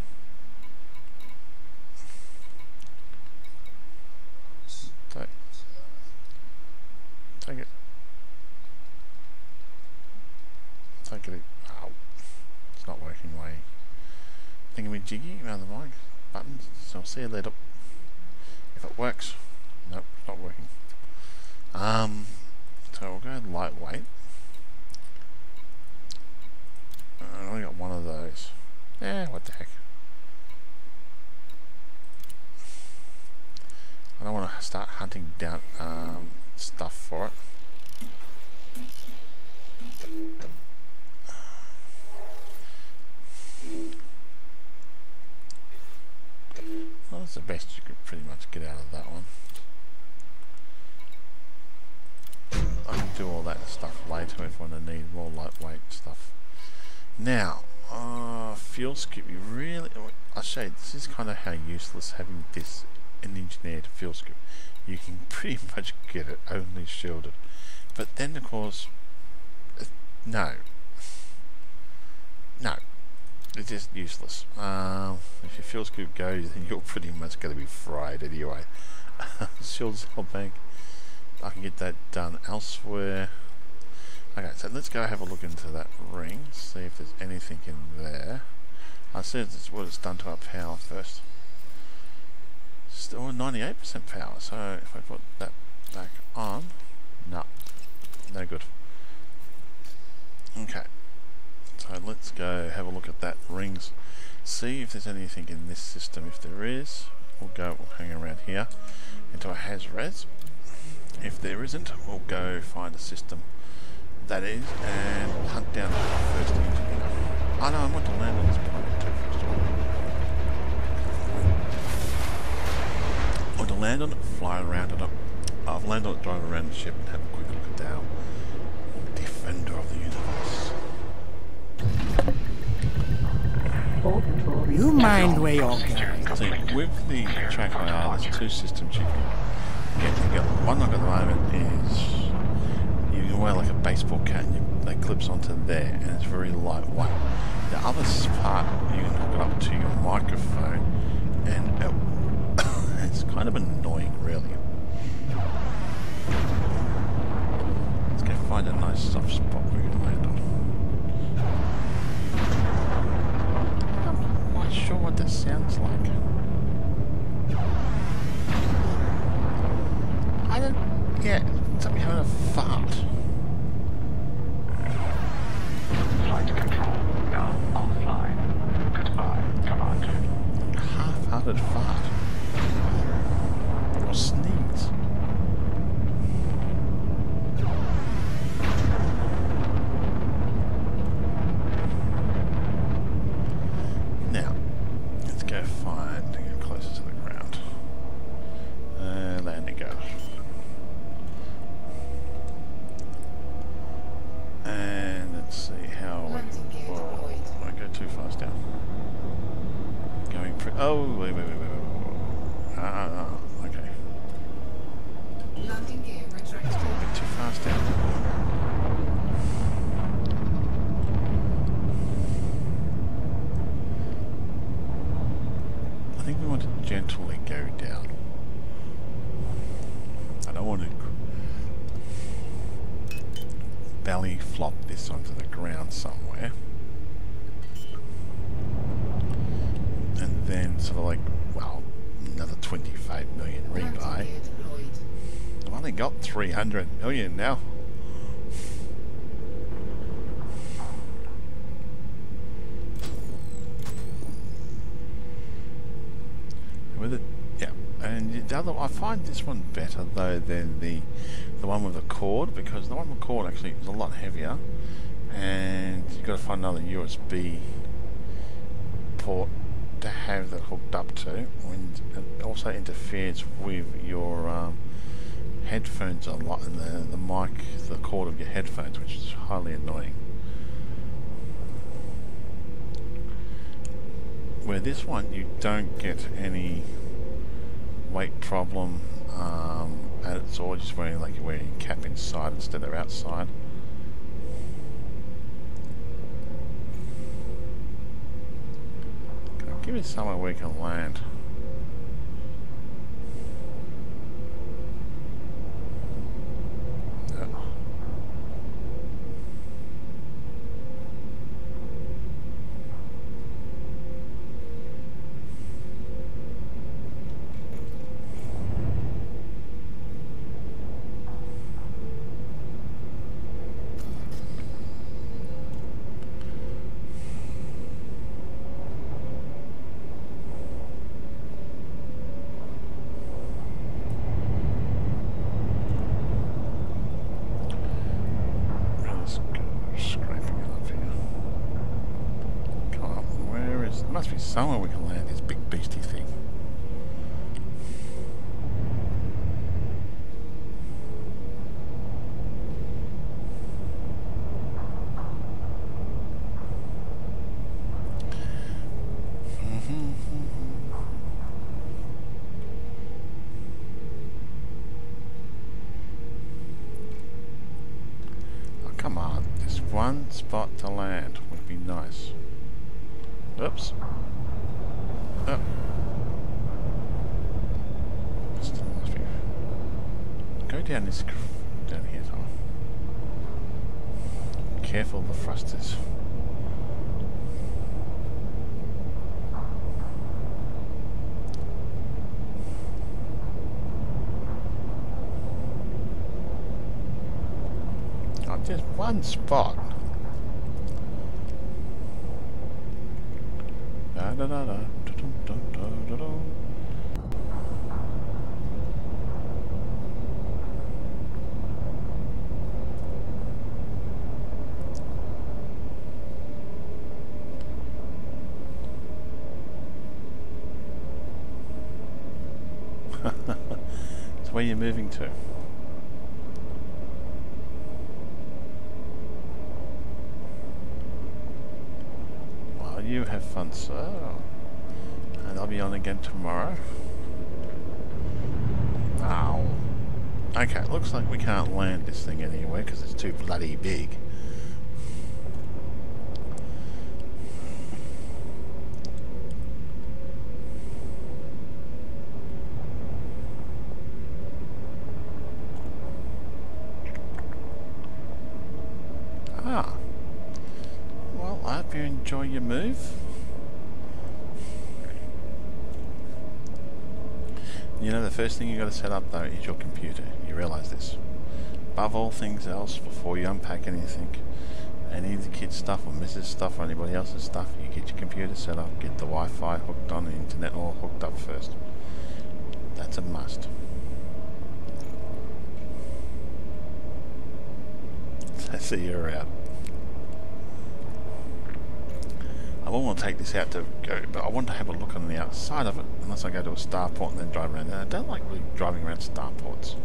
Take it. Take it. Ow. It's not working way. Thingy jiggy around the mic. Buttons. So I'll see you later. If it works. Nope, it's not working. So we'll go lightweight. I only got one of those. Yeah, what the heck. I don't want to start hunting down stuff for it. Well, that's the best you could pretty much get out of that one. I can do all that stuff later if I need more lightweight stuff. Now, fuel skip, you really, I'll show you, this is kind of how useless having this an engineered fuel skip. You can pretty much get it only shielded. But then of course, no, it's just useless. If your fuel skip goes, then you're pretty much going to be fried anyway. Shield cell bank. I can get that done elsewhere. Okay, so let's go have a look into that ring, see if there's anything in there. I'll see what it's done to our power first. Still 98% power, so if I put that back on, no good. Okay, so let's go have a look at that rings, see if there's anything in this system. If there is, we'll hang around here into a HasRes. If there isn't, we'll go find a system that is and hunt down the first engineer. Oh no, I want to land on this planet too first of all. I want to land on it, fly around it. I've landed on it, drive around the ship and have a quick look at our defender of the universe. You mind where you're going. See, with the track IR, there's two systems you can get together. One look at the moment is you can wear like a baseball cap and that clips onto there and it's very lightweight. The other part, you can hook it up to your microphone and it's kind of annoying really. Let's go find a nice soft spot we can land on. I'm not quite sure what that sounds like. I don't... Yeah, something having a fart. Flight control now offline. Goodbye, Commander. Half-hearted fart. Or sneeze. Now, let's go find to get closer to the ground. Land it goes. And let's see how we... Whoa, I go too fast down. Going oh, wait. Okay. Landing gear retracted. A bit too fast down. I think we want to gently go down. I don't want to belly flop this onto the ground somewhere. And then sort of like, well, another 25 million rebuy. Landing gear deployed. I've only got 300 million now. With it, yeah. And the other, I find this one better though than the one with the cord, because the one with the cord actually is a lot heavier, and you've got to find another USB port to have that hooked up to, and it also interferes with your headphones a lot, and the mic, the cord of your headphones, which is highly annoying. Where this one you don't get any weight problem, and it's all just wearing, like, you're wearing your cap inside instead of outside. Give me somewhere we can land. No. Must be somewhere we can land this big beastie thing. Oh, come on, there's one spot to land would be nice. Oops. Oh. Still must be. Go down this. Down here, Tom. Careful of the thrusters. Oh, just one spot. Da da da da da da da da. It's where you're moving to. You have fun, sir. And I'll be on again tomorrow. Ow. Okay, looks like we can't land this thing anywhere because it's too bloody big. I hope you enjoy your move. You know, the first thing you got to set up though is your computer. You realise this. Above all things else, before you unpack anything, any of the kids' stuff or Mrs. stuff or anybody else's stuff, you get your computer set up, get the Wi-Fi hooked on, the internet all hooked up first. That's a must. So you're out. I won't want to take this out to go, but I want to have a look on the outside of it, unless I go to a starport and then drive around. And I don't like really driving around starports.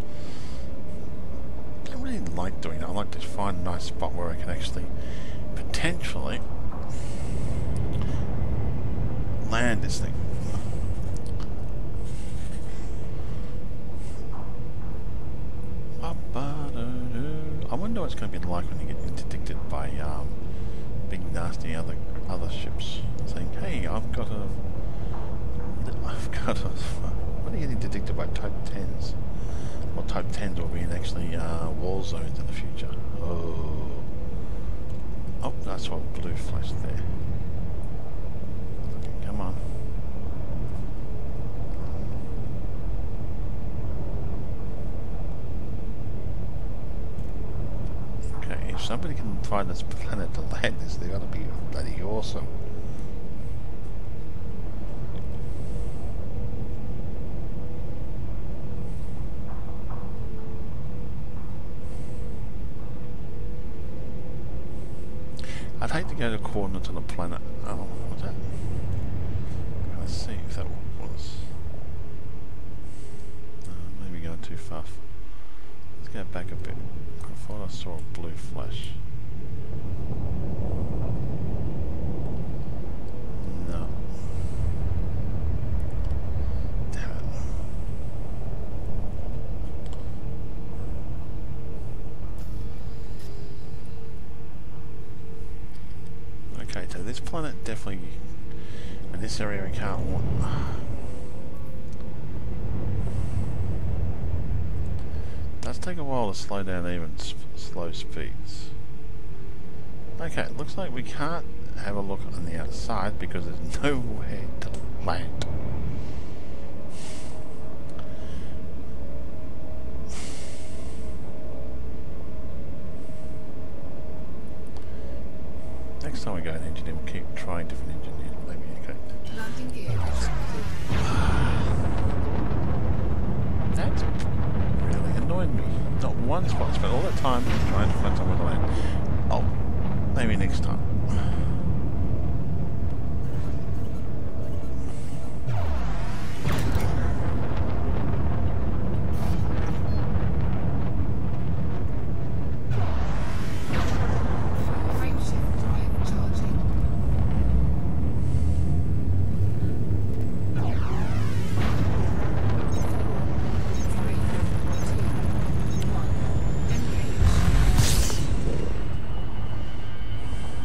I don't really like doing that. I like to find a nice spot where I can actually potentially land this thing. I wonder what it's going to be like when you get interdicted by big nasty other ships saying, "Hey, I've got a what are you getting interdicted by Type 10s? Well, Type 10s will be in actually war zones in the future." Oh, that's what blue flashed there. Come on. If somebody can find this planet to land this, they're gonna be bloody awesome. I'd hate to go to coordinates on a planet. Oh, what's that? Let's see if that was. Maybe going too far. Let's go back a bit. I thought I saw a blue flash. No. Damn it. Okay, so this planet definitely, and this area we can't want. Does take a while to slow down even slow speeds. Okay, it looks like we can't have a look on the outside because there's nowhere to land. Next time we go to engineer, we'll keep trying different engineers. Maybe, okay. Landing gear. That's really annoyed me. Not one spot. I spent all that time trying to find somewhere to land. Oh, maybe next time. Frameshift drive charging. 3, 2, 1. Engage.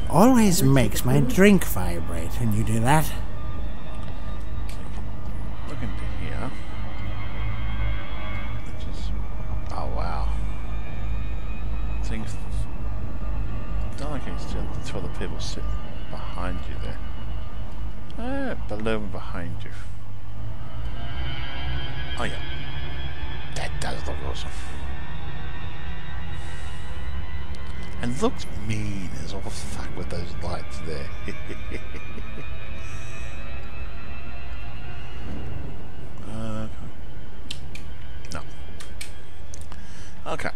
Always makes my drink vibrate when you do that. Look into here. Which is, oh wow. Things. Don't like it's just for the people sitting behind you there. Below and behind you. Oh yeah. That does look awesome. And looks mean as all fuck with those lights there. No. Okay.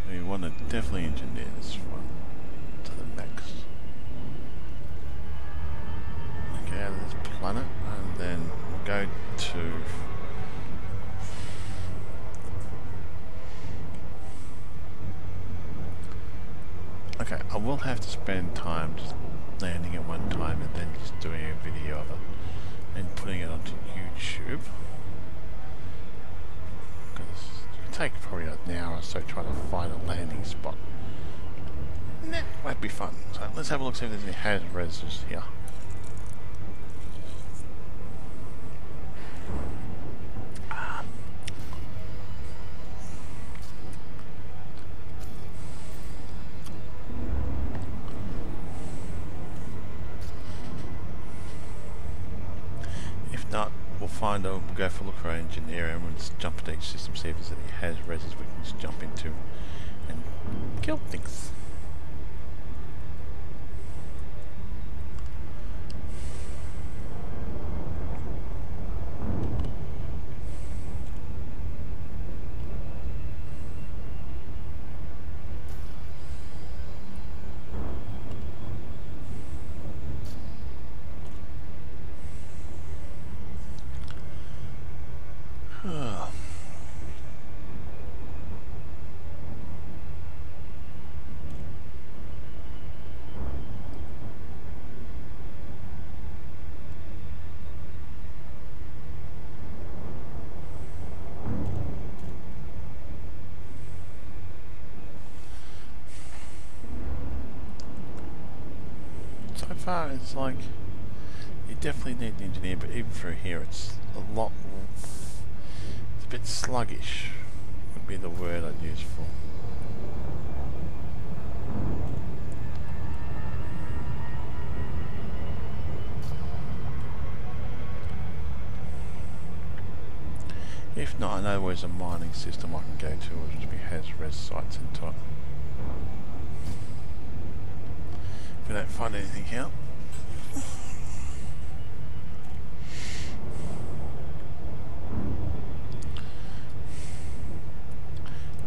We want to definitely engineer this one to the max. Okay, out of this planet, and then we'll go to okay, I will have to spend time just landing at one time and then just doing a video of it and putting it onto YouTube. Because it take probably an hour or so trying to find a landing spot. That might be fun. So let's have a look, see if there's any hazards here. find we'll go for a look for our engineer and we'll just jump into each system, see if there's any has-reses we can just jump into and kill things. So far it's like you definitely need an engineer, but even through here it's a lot, it's a bit sluggish would be the word I'd use for. If not, I know where's a mining system I can go to, which has res sites into it. If we don't find anything out.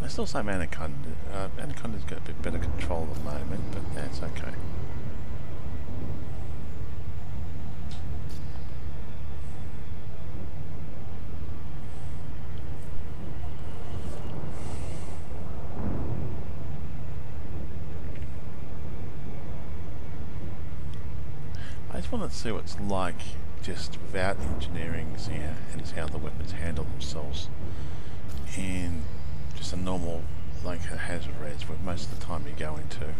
I still say Anaconda. Anaconda's got a bit better control at the moment, but that's okay. I just want to see what it's like just without engineering, and see how the weapons handle themselves in just a normal, like a hazard res, where most of the time you go into.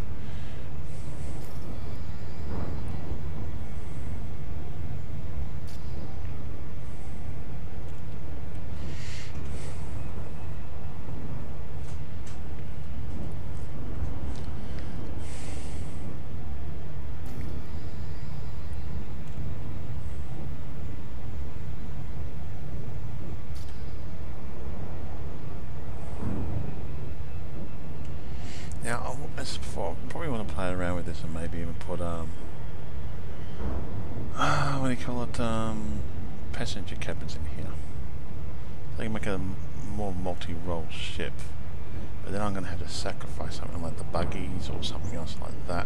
Now, as before, I probably want to play around with this and maybe even put what do you call it, passenger cabins in here. So you can make a more multi-role ship, but then I'm going to have to sacrifice something like the buggies or something else like that.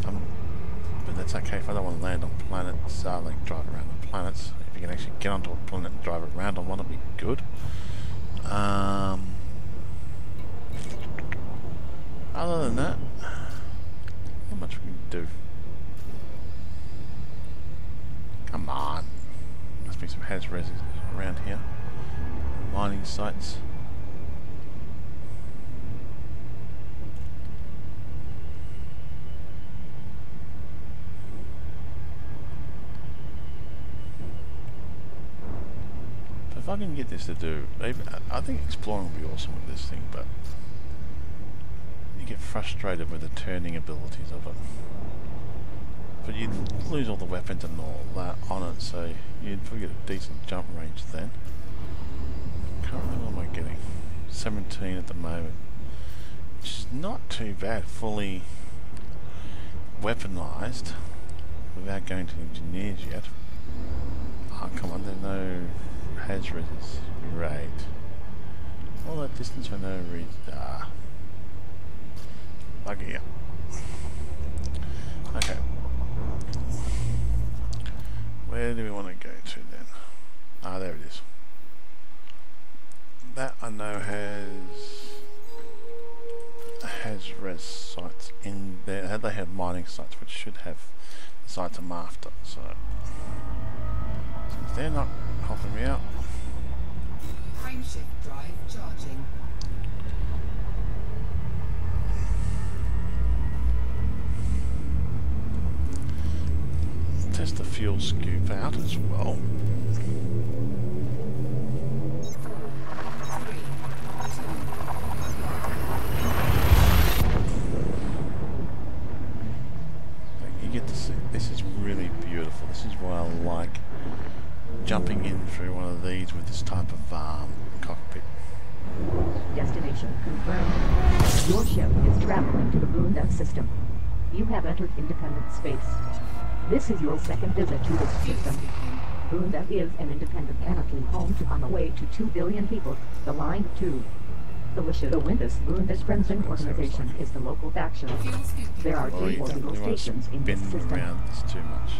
But that's okay if I don't want to land on planets, like drive around the planets. If you can actually get onto a planet and drive around on one, it'd be good. Other than that, not much we can do. Come on. Must be some has-res around here. Mining sites. But if I can get this to do, I think exploring would be awesome with this thing, but you get frustrated with the turning abilities of it. But you'd lose all the weapons and all that on it, so you'd probably get a decent jump range then. Currently, what am I getting? 17 at the moment. Which is not too bad, fully weaponized without going to engineers yet. Oh, come on, there's no has-reses. Great. All that distance for no reason. Buggy up. Okay. Where do we want to go to then? Ah, there it is. That I know has res sites in there. They have mining sites, which should have the sites I'm after. So since they're not helping me out. Frameshift drive charging. Test the fuel scoop out as well. 3, 2. You get to see, this is really beautiful. This is why I like jumping in through this type of cockpit. Destination confirmed. Your ship is traveling to the Bunda system. You have entered independent space. This is your second visit to this system. Bunda is an independent anarchy home to on the way to 2 billion people, the line 2. The Windus Bunda's Crimson Organization is the local faction. There are 3 orbital stations in this system. Around this too much.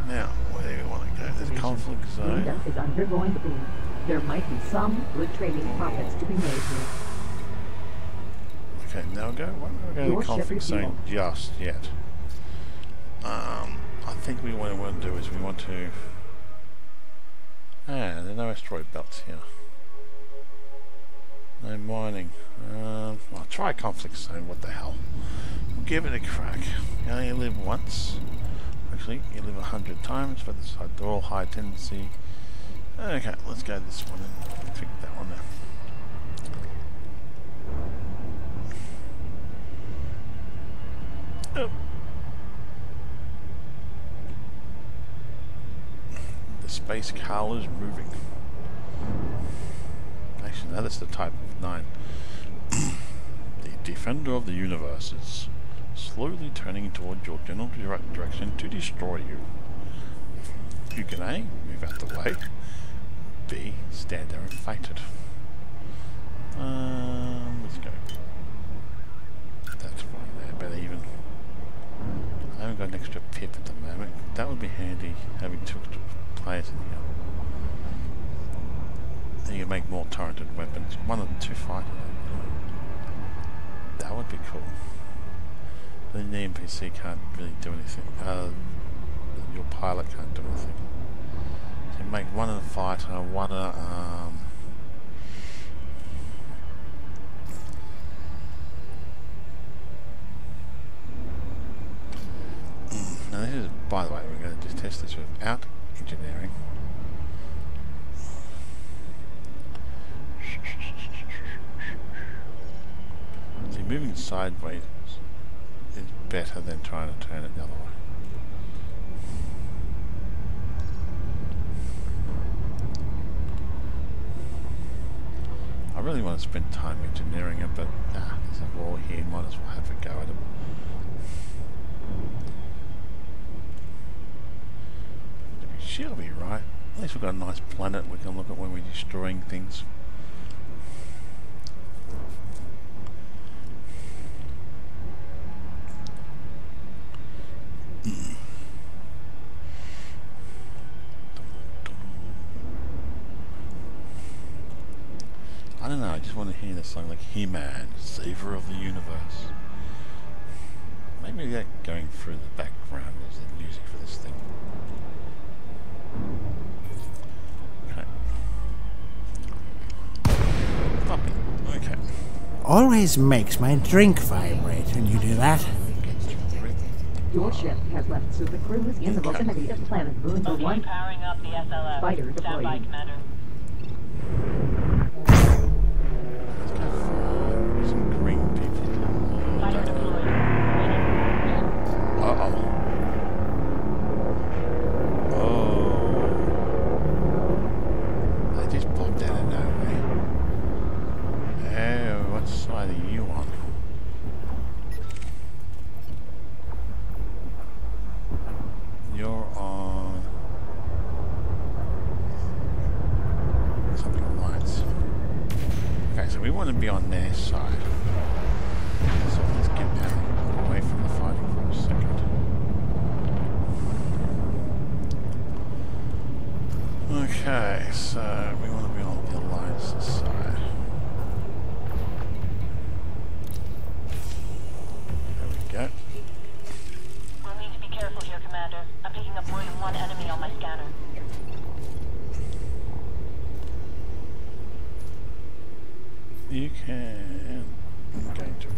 Now, where do we want to go? There's a conflict zone. Bunda is undergoing the boom. There might be some good trading profits to be made here. Okay, now we're not going to the conflict zone just yet. I think what we want to do is we want to... there are no asteroid belts here. No mining. I'll try conflict zone, what the hell. We'll give it a crack. You only live once. Actually, you live 100 times, but it's a dual high tendency. Okay, let's go this one and pick that one out. Oh. The space cowl is moving. Actually, no, that's the type of 9. The Defender of the Universe is slowly turning toward your general direction to destroy you. You can A, move out the way. B, stand there and fight it. Let's go. That's fine there, but even... I haven't got an extra pip at the moment. That would be handy, having 2 players in here. Then you can make more turreted weapons. 1 or 2 fighters. That would be cool. Then the NPC can't really do anything. Your pilot can't do anything. So you make 1 in a fighter, 1 in a... Now this is, by the way, we're going to just test this without engineering. See, moving sideways is better than trying to turn it the other way. I really want to spend time engineering it, but there's a wall here, might as well have a go at it. She'll be right. At least we've got a nice planet we can look at when we're destroying things. I don't know, I just want to hear the song like He-Man, Savior of the Universe. Maybe that going through the background is the music for this thing. Okay. Puppy. Okay. Always makes my drink vibrate when you do that. Your ship has left Super Cruise in the vicinity of planet Bunda 1. Powering up the SLF. Fighter Stand by, deployed. Commander. Some green people. Fighter deployed. Uh-oh. They just popped out of nowhere. Oh, what side are you on? You're on something lights. Okay, so we want to be on their side. So let's get down away from the fighting for a second. Okay, so we want to be on the Alliance's side. There we go. We'll need to be careful here, Commander. I'm picking up more than 1 enemy on my scanner. You can engage it.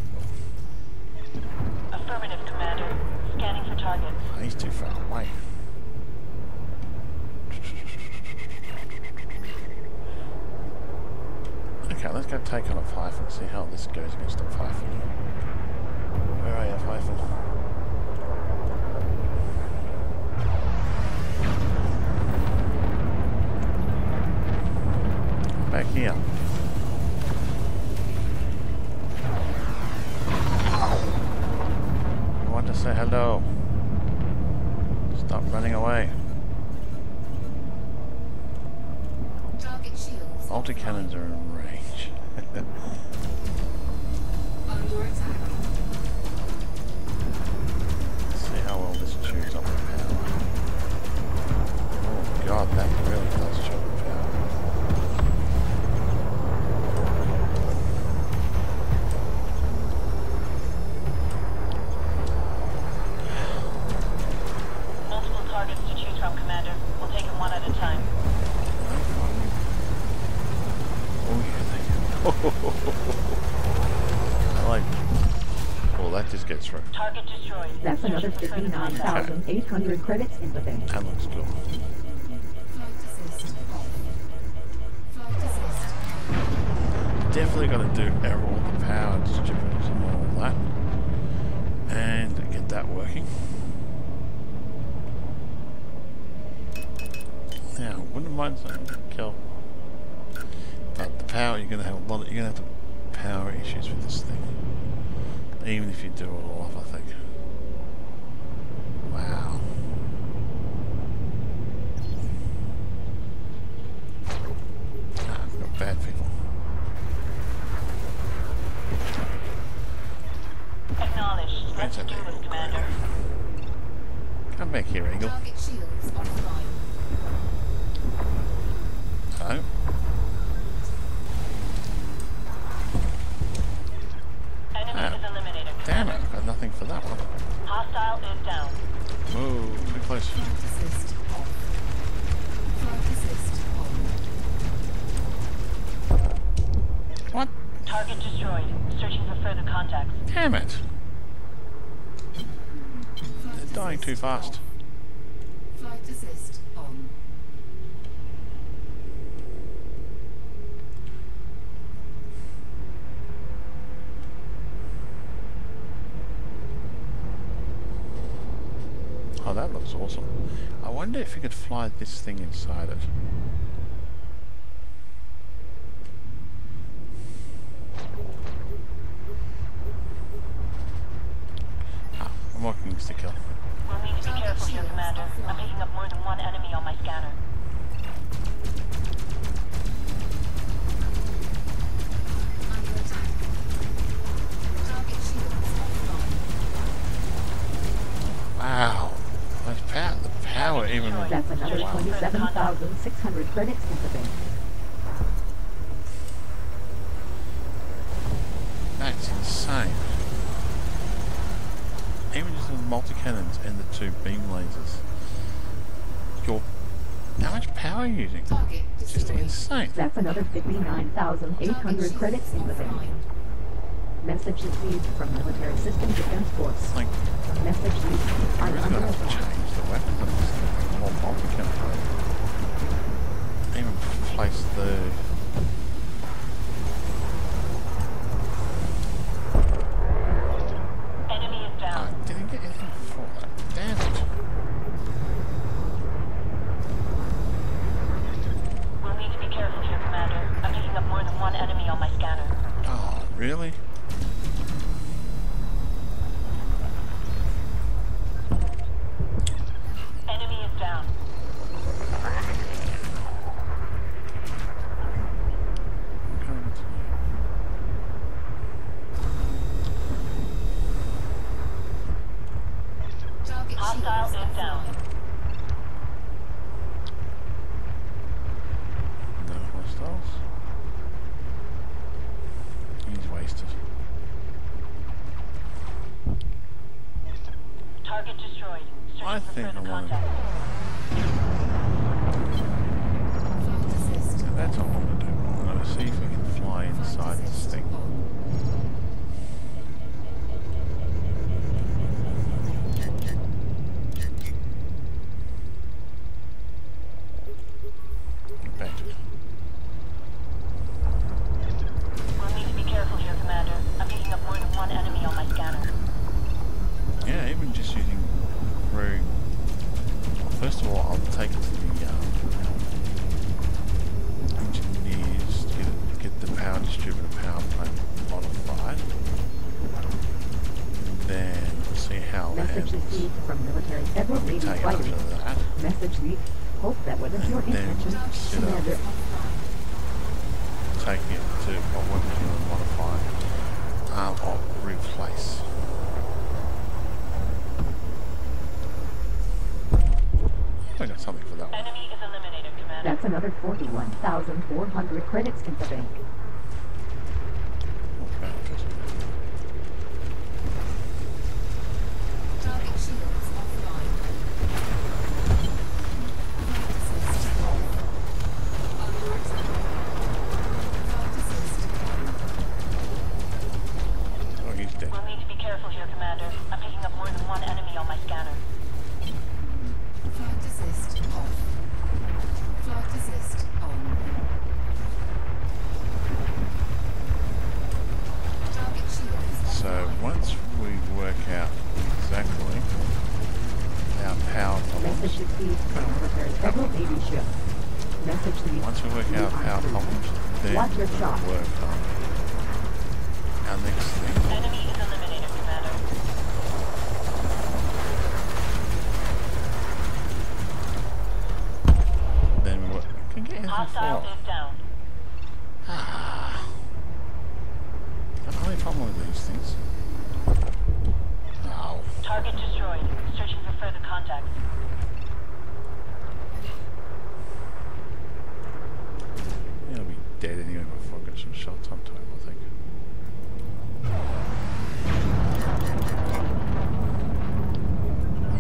Affirmative, Commander. Scanning for targets. He's too far away. Okay, let's go take on a Python and see how this goes against a Python. Where are you, Python? back here. I want to say hello. Stop running away. Target shields Multi-cannons are in range. under attack. Let's see how well this chews up the power. Oh god, that really does chew up the power. Multiple targets to choose from, Commander. We'll take it one at a time. Oh yeah, I like. Well, that just gets through. Target destroyed. That's another 59,800 credits in the bank. That looks cool. Flight assist off. Flight assist. Definitely got to do all the power distributors and all that, and get that working. Now, wouldn't mind saying kill, but the power you're gonna have a lot. You're gonna have power issues with this thing, even if you do it all off. I think. Wow. Ah, I've got bad people. Acknowledged. Let's do this, Commander. Come back here, Eagle. Target shields offline. Hello. Enemy is eliminated. Damn it, I've got nothing for that one. Hostile is down. Whoa, too close. Flight assist off. Flight assist on. What? Target destroyed. Searching for further contacts. Damn it. Flight They're dying assist too fast. off. Flight assist on. Oh, that looks awesome. I wonder if you could fly this thing inside it. Ah, more things to kill. We'll need to be careful here, Commander. I'm picking up more than one enemy on my scanner. Under attack. Target shields offline. Wow. The power even... That's another 27,600 credits in the bank. That's insane. Even just the multi-cannons and the two beam lasers. How much power are you using? Target Just destroyed. insane. That's another 59,800 credits in the bank. Message received from Military System Defense Force. Like, Message received. I'm I'm really under going to have to attack. change the weapons on this thing. More multi-cannon. Even place the... Enemy is I down. didn't get anything for that. Damn it. We'll need to be careful here, Commander. I'm picking up more than one enemy on my scanner. Oh, really? Enemy is down. Target Hostile shields is down. offline. No hostiles. He's wasted. Target destroyed. I Searching for think further I wanna- contacts. Flight assist. So that's what I'm going to do. I'm going to see if we can fly inside this thing. Back to it. We'll need to be careful here, Commander. I'm picking up more than one enemy on my scanner. Yeah, even just using through. First of all, I'll take it to the engineers to Message received from military Federal Navy Take fighters. after that. Message received. Hope that wasn't your Then intention, set up. Commander. Take it to what weapons you want to modify. Or replace. I got something for that one. Enemy is eliminated, Commander. That's another 41,400 credits in the bank. Okay, just- Target shields offline. Flight assist off. Under attack. Flight assist on. Oh, he's dead. We'll need to be careful here, Commander. I'm picking up more than one enemy on my scanner. Flight assist off. Flight assist on. Target shields So offline. once we work out exactly our power problems, Message received from military Federal Navy ship. Message received. once we work out our power problems, then Watch your shot. we'll work on our next thing. Enemy is eliminated, Commander. Then we can get anything Hostile for. is down. The only problem with these things. Oh, Target destroyed. Searching for further contacts. he'll be dead anyway before I get some shots onto him, I think.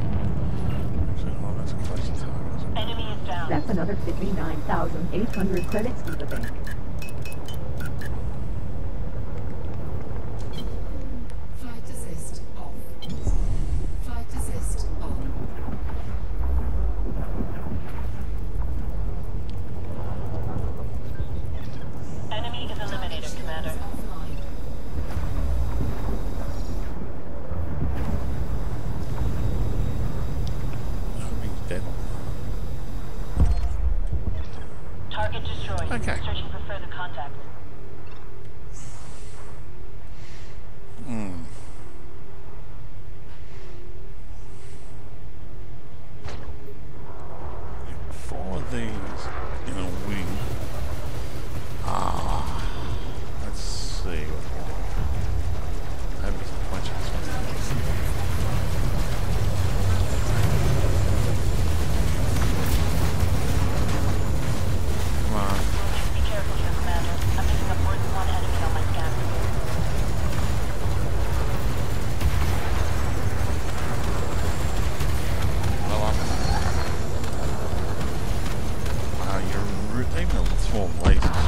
Actually, oh, that's a close target, isn't it? Enemy is down. That's another 59,800 credits in the bank. Flight assist off. Flight assist on. Enemy is eliminated, Commander. Offline. Oh, he's dead. Target destroyed. Okay. Searching for further contacts. For these in a wing. Let's see what we do. Maybe it's a bunch of this one. Come on. Be careful here, Commander. I'm picking up more than one enemy on my scanner. Blow up. Wow, you're even a small lasers.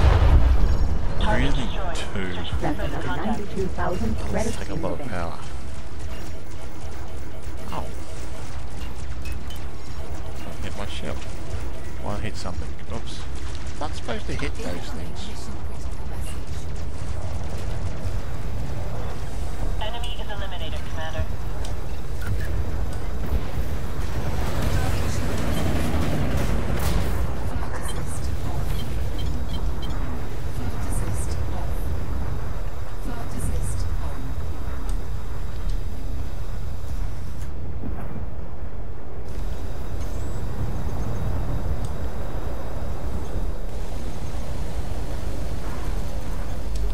Target Really destroyed. too. Searching for That's further another contacts. 92,000 credits Take a in the lot of bank. power. Oh. I hit my ship. Well, I hit something. Oops. Not supposed to hit those things. Mission critical message. Enemy is eliminated, Commander. Target shields offline. Flight assist off. Flight assist off. Flight assist on.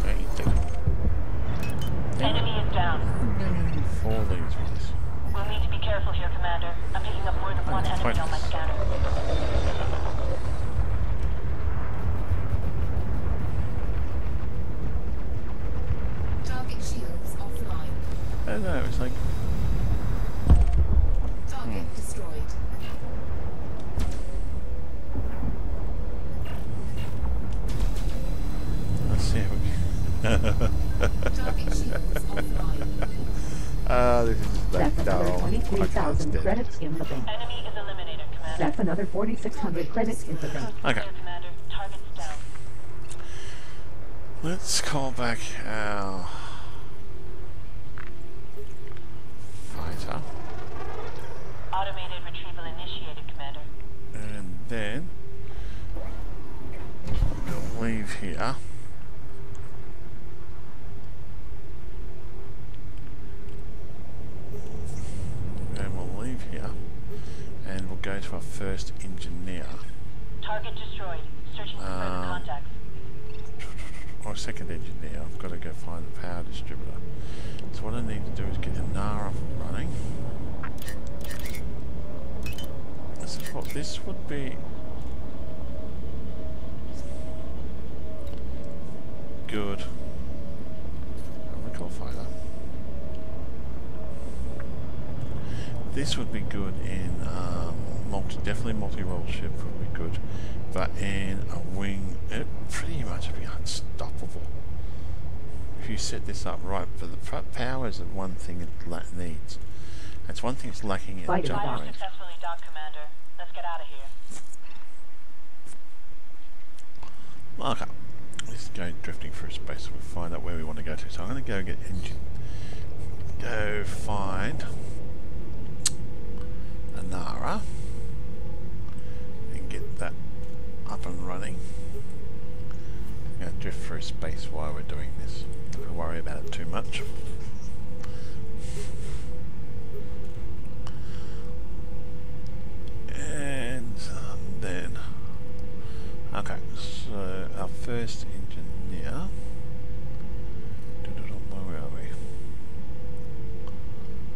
Okay, take it. Enemy is down. For these ones. We'll need to be careful here, Commander. I'm picking up more than one Okay, enemy on my fine. scanner. Target shields offline. I don't know, it's like, Target destroyed. let's see if we can. Target shields offline. This is like, That's no, another I can't 23,000 stand it. credits in the bank. Enemy is eliminated, Commander. That's another 4,600 credits in the bank. Okay. Here, Commander. Target's down. Let's call back our fighter. Automated retrieval initiated, Commander. And then we'll leave here. first engineer. Target destroyed. Searching for further contacts. Or second engineer. I've got to go find the power distributor. So what I need to do is get Inara running. This is what this would be. Good. Recall fighter. This would be good in definitely multi-role ship would be good, but in a wing, it pretty much would be unstoppable. If you set this up right, but the power is the one thing it needs. That's one thing it's lacking in jump Fighter range. successfully docked, Commander. Let's get out of here. Okay, let's go drifting through space. We'll find out where we want to go to. So I'm going to go get engine. Go find Inara and get that up and running. I'm going to drift through space while we're doing this. Don't worry about it too much. And then, okay, so our first engineer. Where are we?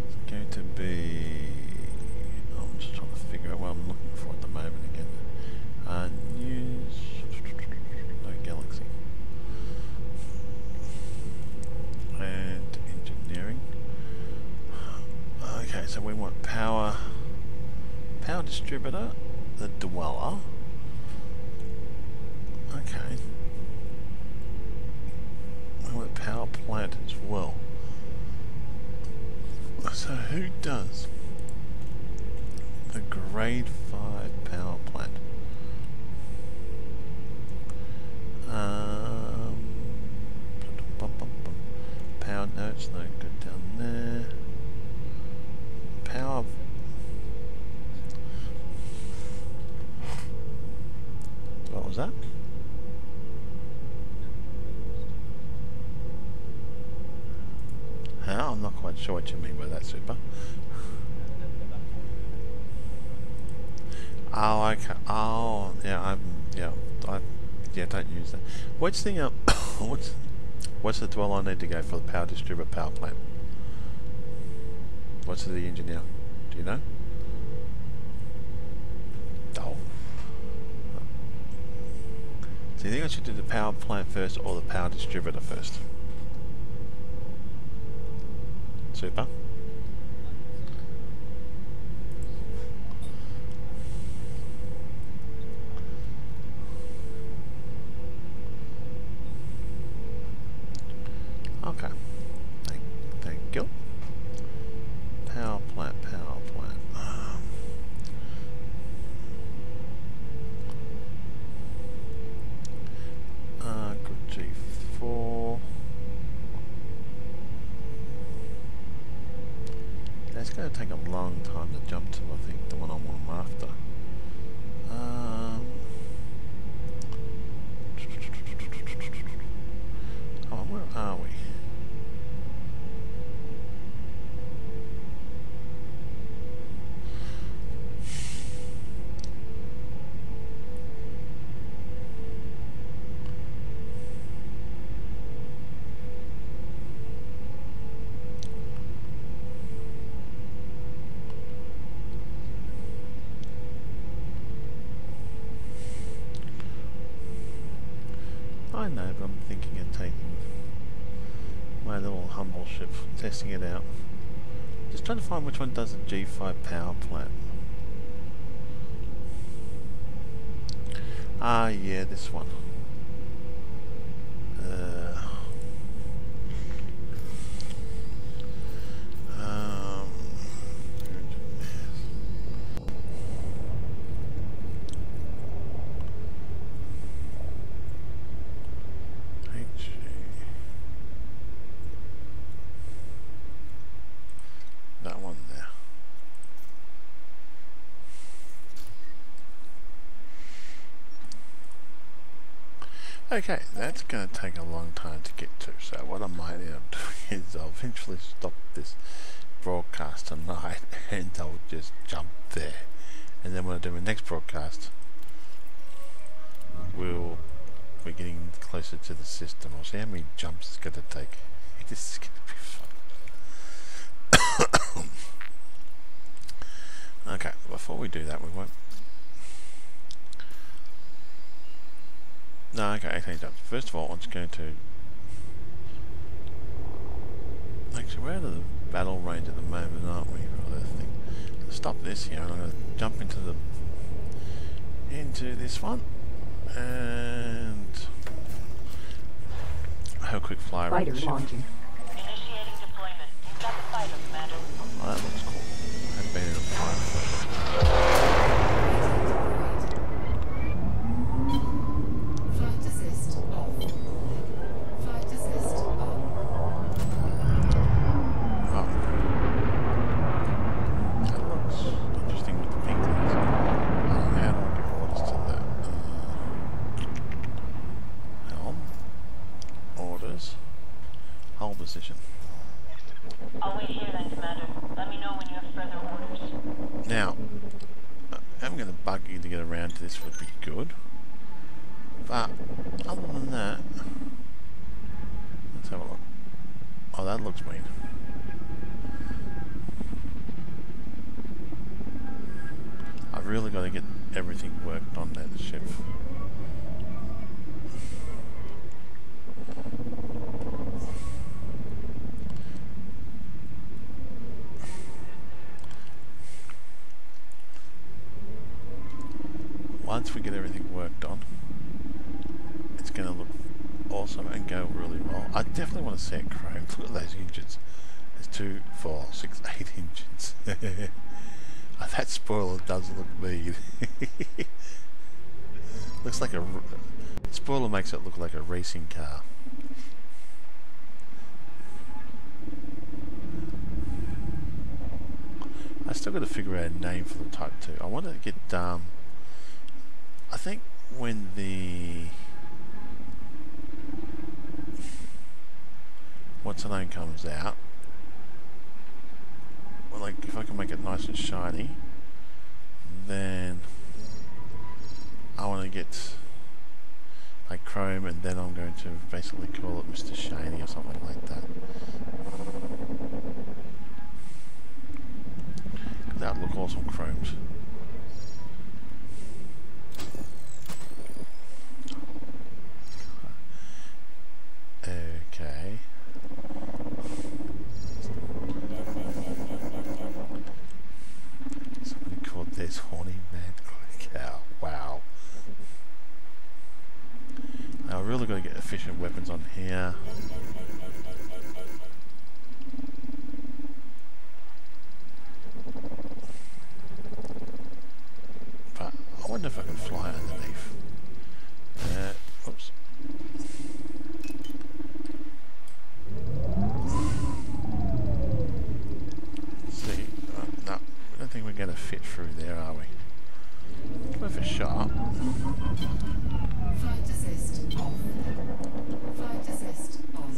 It's going to be. I'm just trying to figure out what I'm looking for at the moment again. News. No, Galaxy. And engineering. Okay, so we want power distributor, the dweller. Okay. We want power plant as well. So who does a grade 5 power plant? Power notes, no good down there. Power. What was that? How? I'm not quite sure what you mean by that, Super. Oh, okay. Oh, yeah. Don't use that. What's the what's the dwell I need to go for the power distributor power plant? What's the engineer? Do you know? Oh. So you think I should do the power plant first or the power distributor first? Super. Okay. Thank you. Power plant. Group G4. That's going to take a long time to jump to, I think, the one I'm after. Oh, where are we? I know, but I'm thinking of taking my little humble ship, testing it out. Just trying to find which one does a G5 power plant. Ah, yeah, this one. That one there. Okay, that's going to take a long time to get to, so what I might end up doing is I'll eventually stop this broadcast tonight and I'll just jump there and then when I do my next broadcast, we're getting closer to the system. I'll see how many jumps it's going to take. This is going to be fun. Okay, before we do that, we won't. No, okay, 18 jumps. First of all, I'm just going to. Actually, we're out of the battle range at the moment, aren't we? For that thing. Stop this here, and I'm going to jump into this one, and have a quick fly around the ship. Initiating deployment. You've got the fighter, Commander. Oh, that looks cool. I've been in a fire. Flight assist off. Flight assist on. Oh. That looks interesting with the pink things. How do I give orders to that? Helm. Orders. Hull position. I'll wait here then, Commander. Let me know when you have further orders. Now, having a buggy to get around to this would be good. But, other than that, let's have a look. Oh, that looks mean. I've really got to get everything worked on that ship. Once we get everything worked on, it's going to look awesome and go really well. I definitely want to see it chrome. Look at those engines. There's 2, 4, 6, 8 engines. That spoiler does look mean. Looks like a spoiler makes it look like a racing car. I still got to figure out a name for the Type 2. I want to get I think when the what's the name comes out, well, like if I can make it nice and shiny, then I want to get like chrome, and then I'm going to basically call it Mr. Shiny or something like that. That would look awesome chromed. Okay. Somebody called this horny man cow. Wow. Now I really got to get efficient weapons on here. But I wonder if I can fly underneath. Oops. I don't think we're going to fit through there, are we? Worth a shot. Flight assist off. Flight assist on.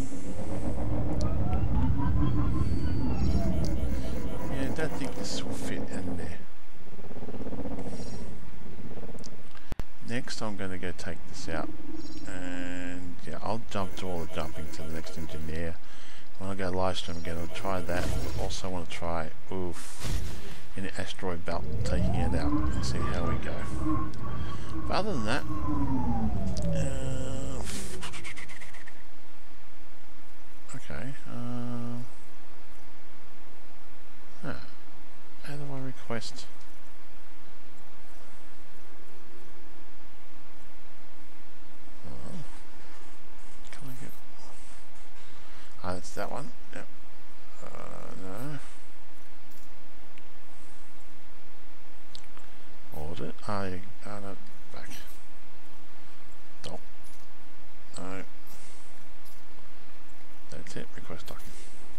Yeah, I don't think this will fit in there. Next I'm going to go take this out, and yeah, I'll jump to all the jumping to the next engineer. When I go live stream again, I'll try that. Also want to try in the asteroid belt, taking it out and see how we go. But other than that, okay. How do I request? Can I get? Ah, it's that one. Yep. No. Audit. No, back. Stop. No. That's it. Request document.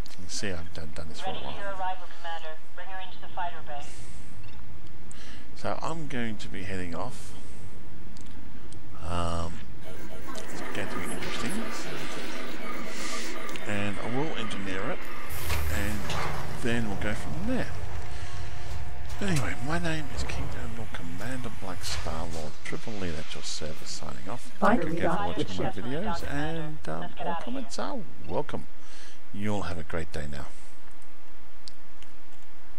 You can see I've done this for a Ready for while. your arrival, Commander. Bring her into the fighter bay. So I'm going to be heading off. It's going to be interesting. And I will engineer it, and then we'll go from there. Anyway, my name is King Admiral Commander Black Star Lord, Triple Lead at your service, signing off. Thank you again for watching my videos, and all comments are welcome. You'll have a great day now.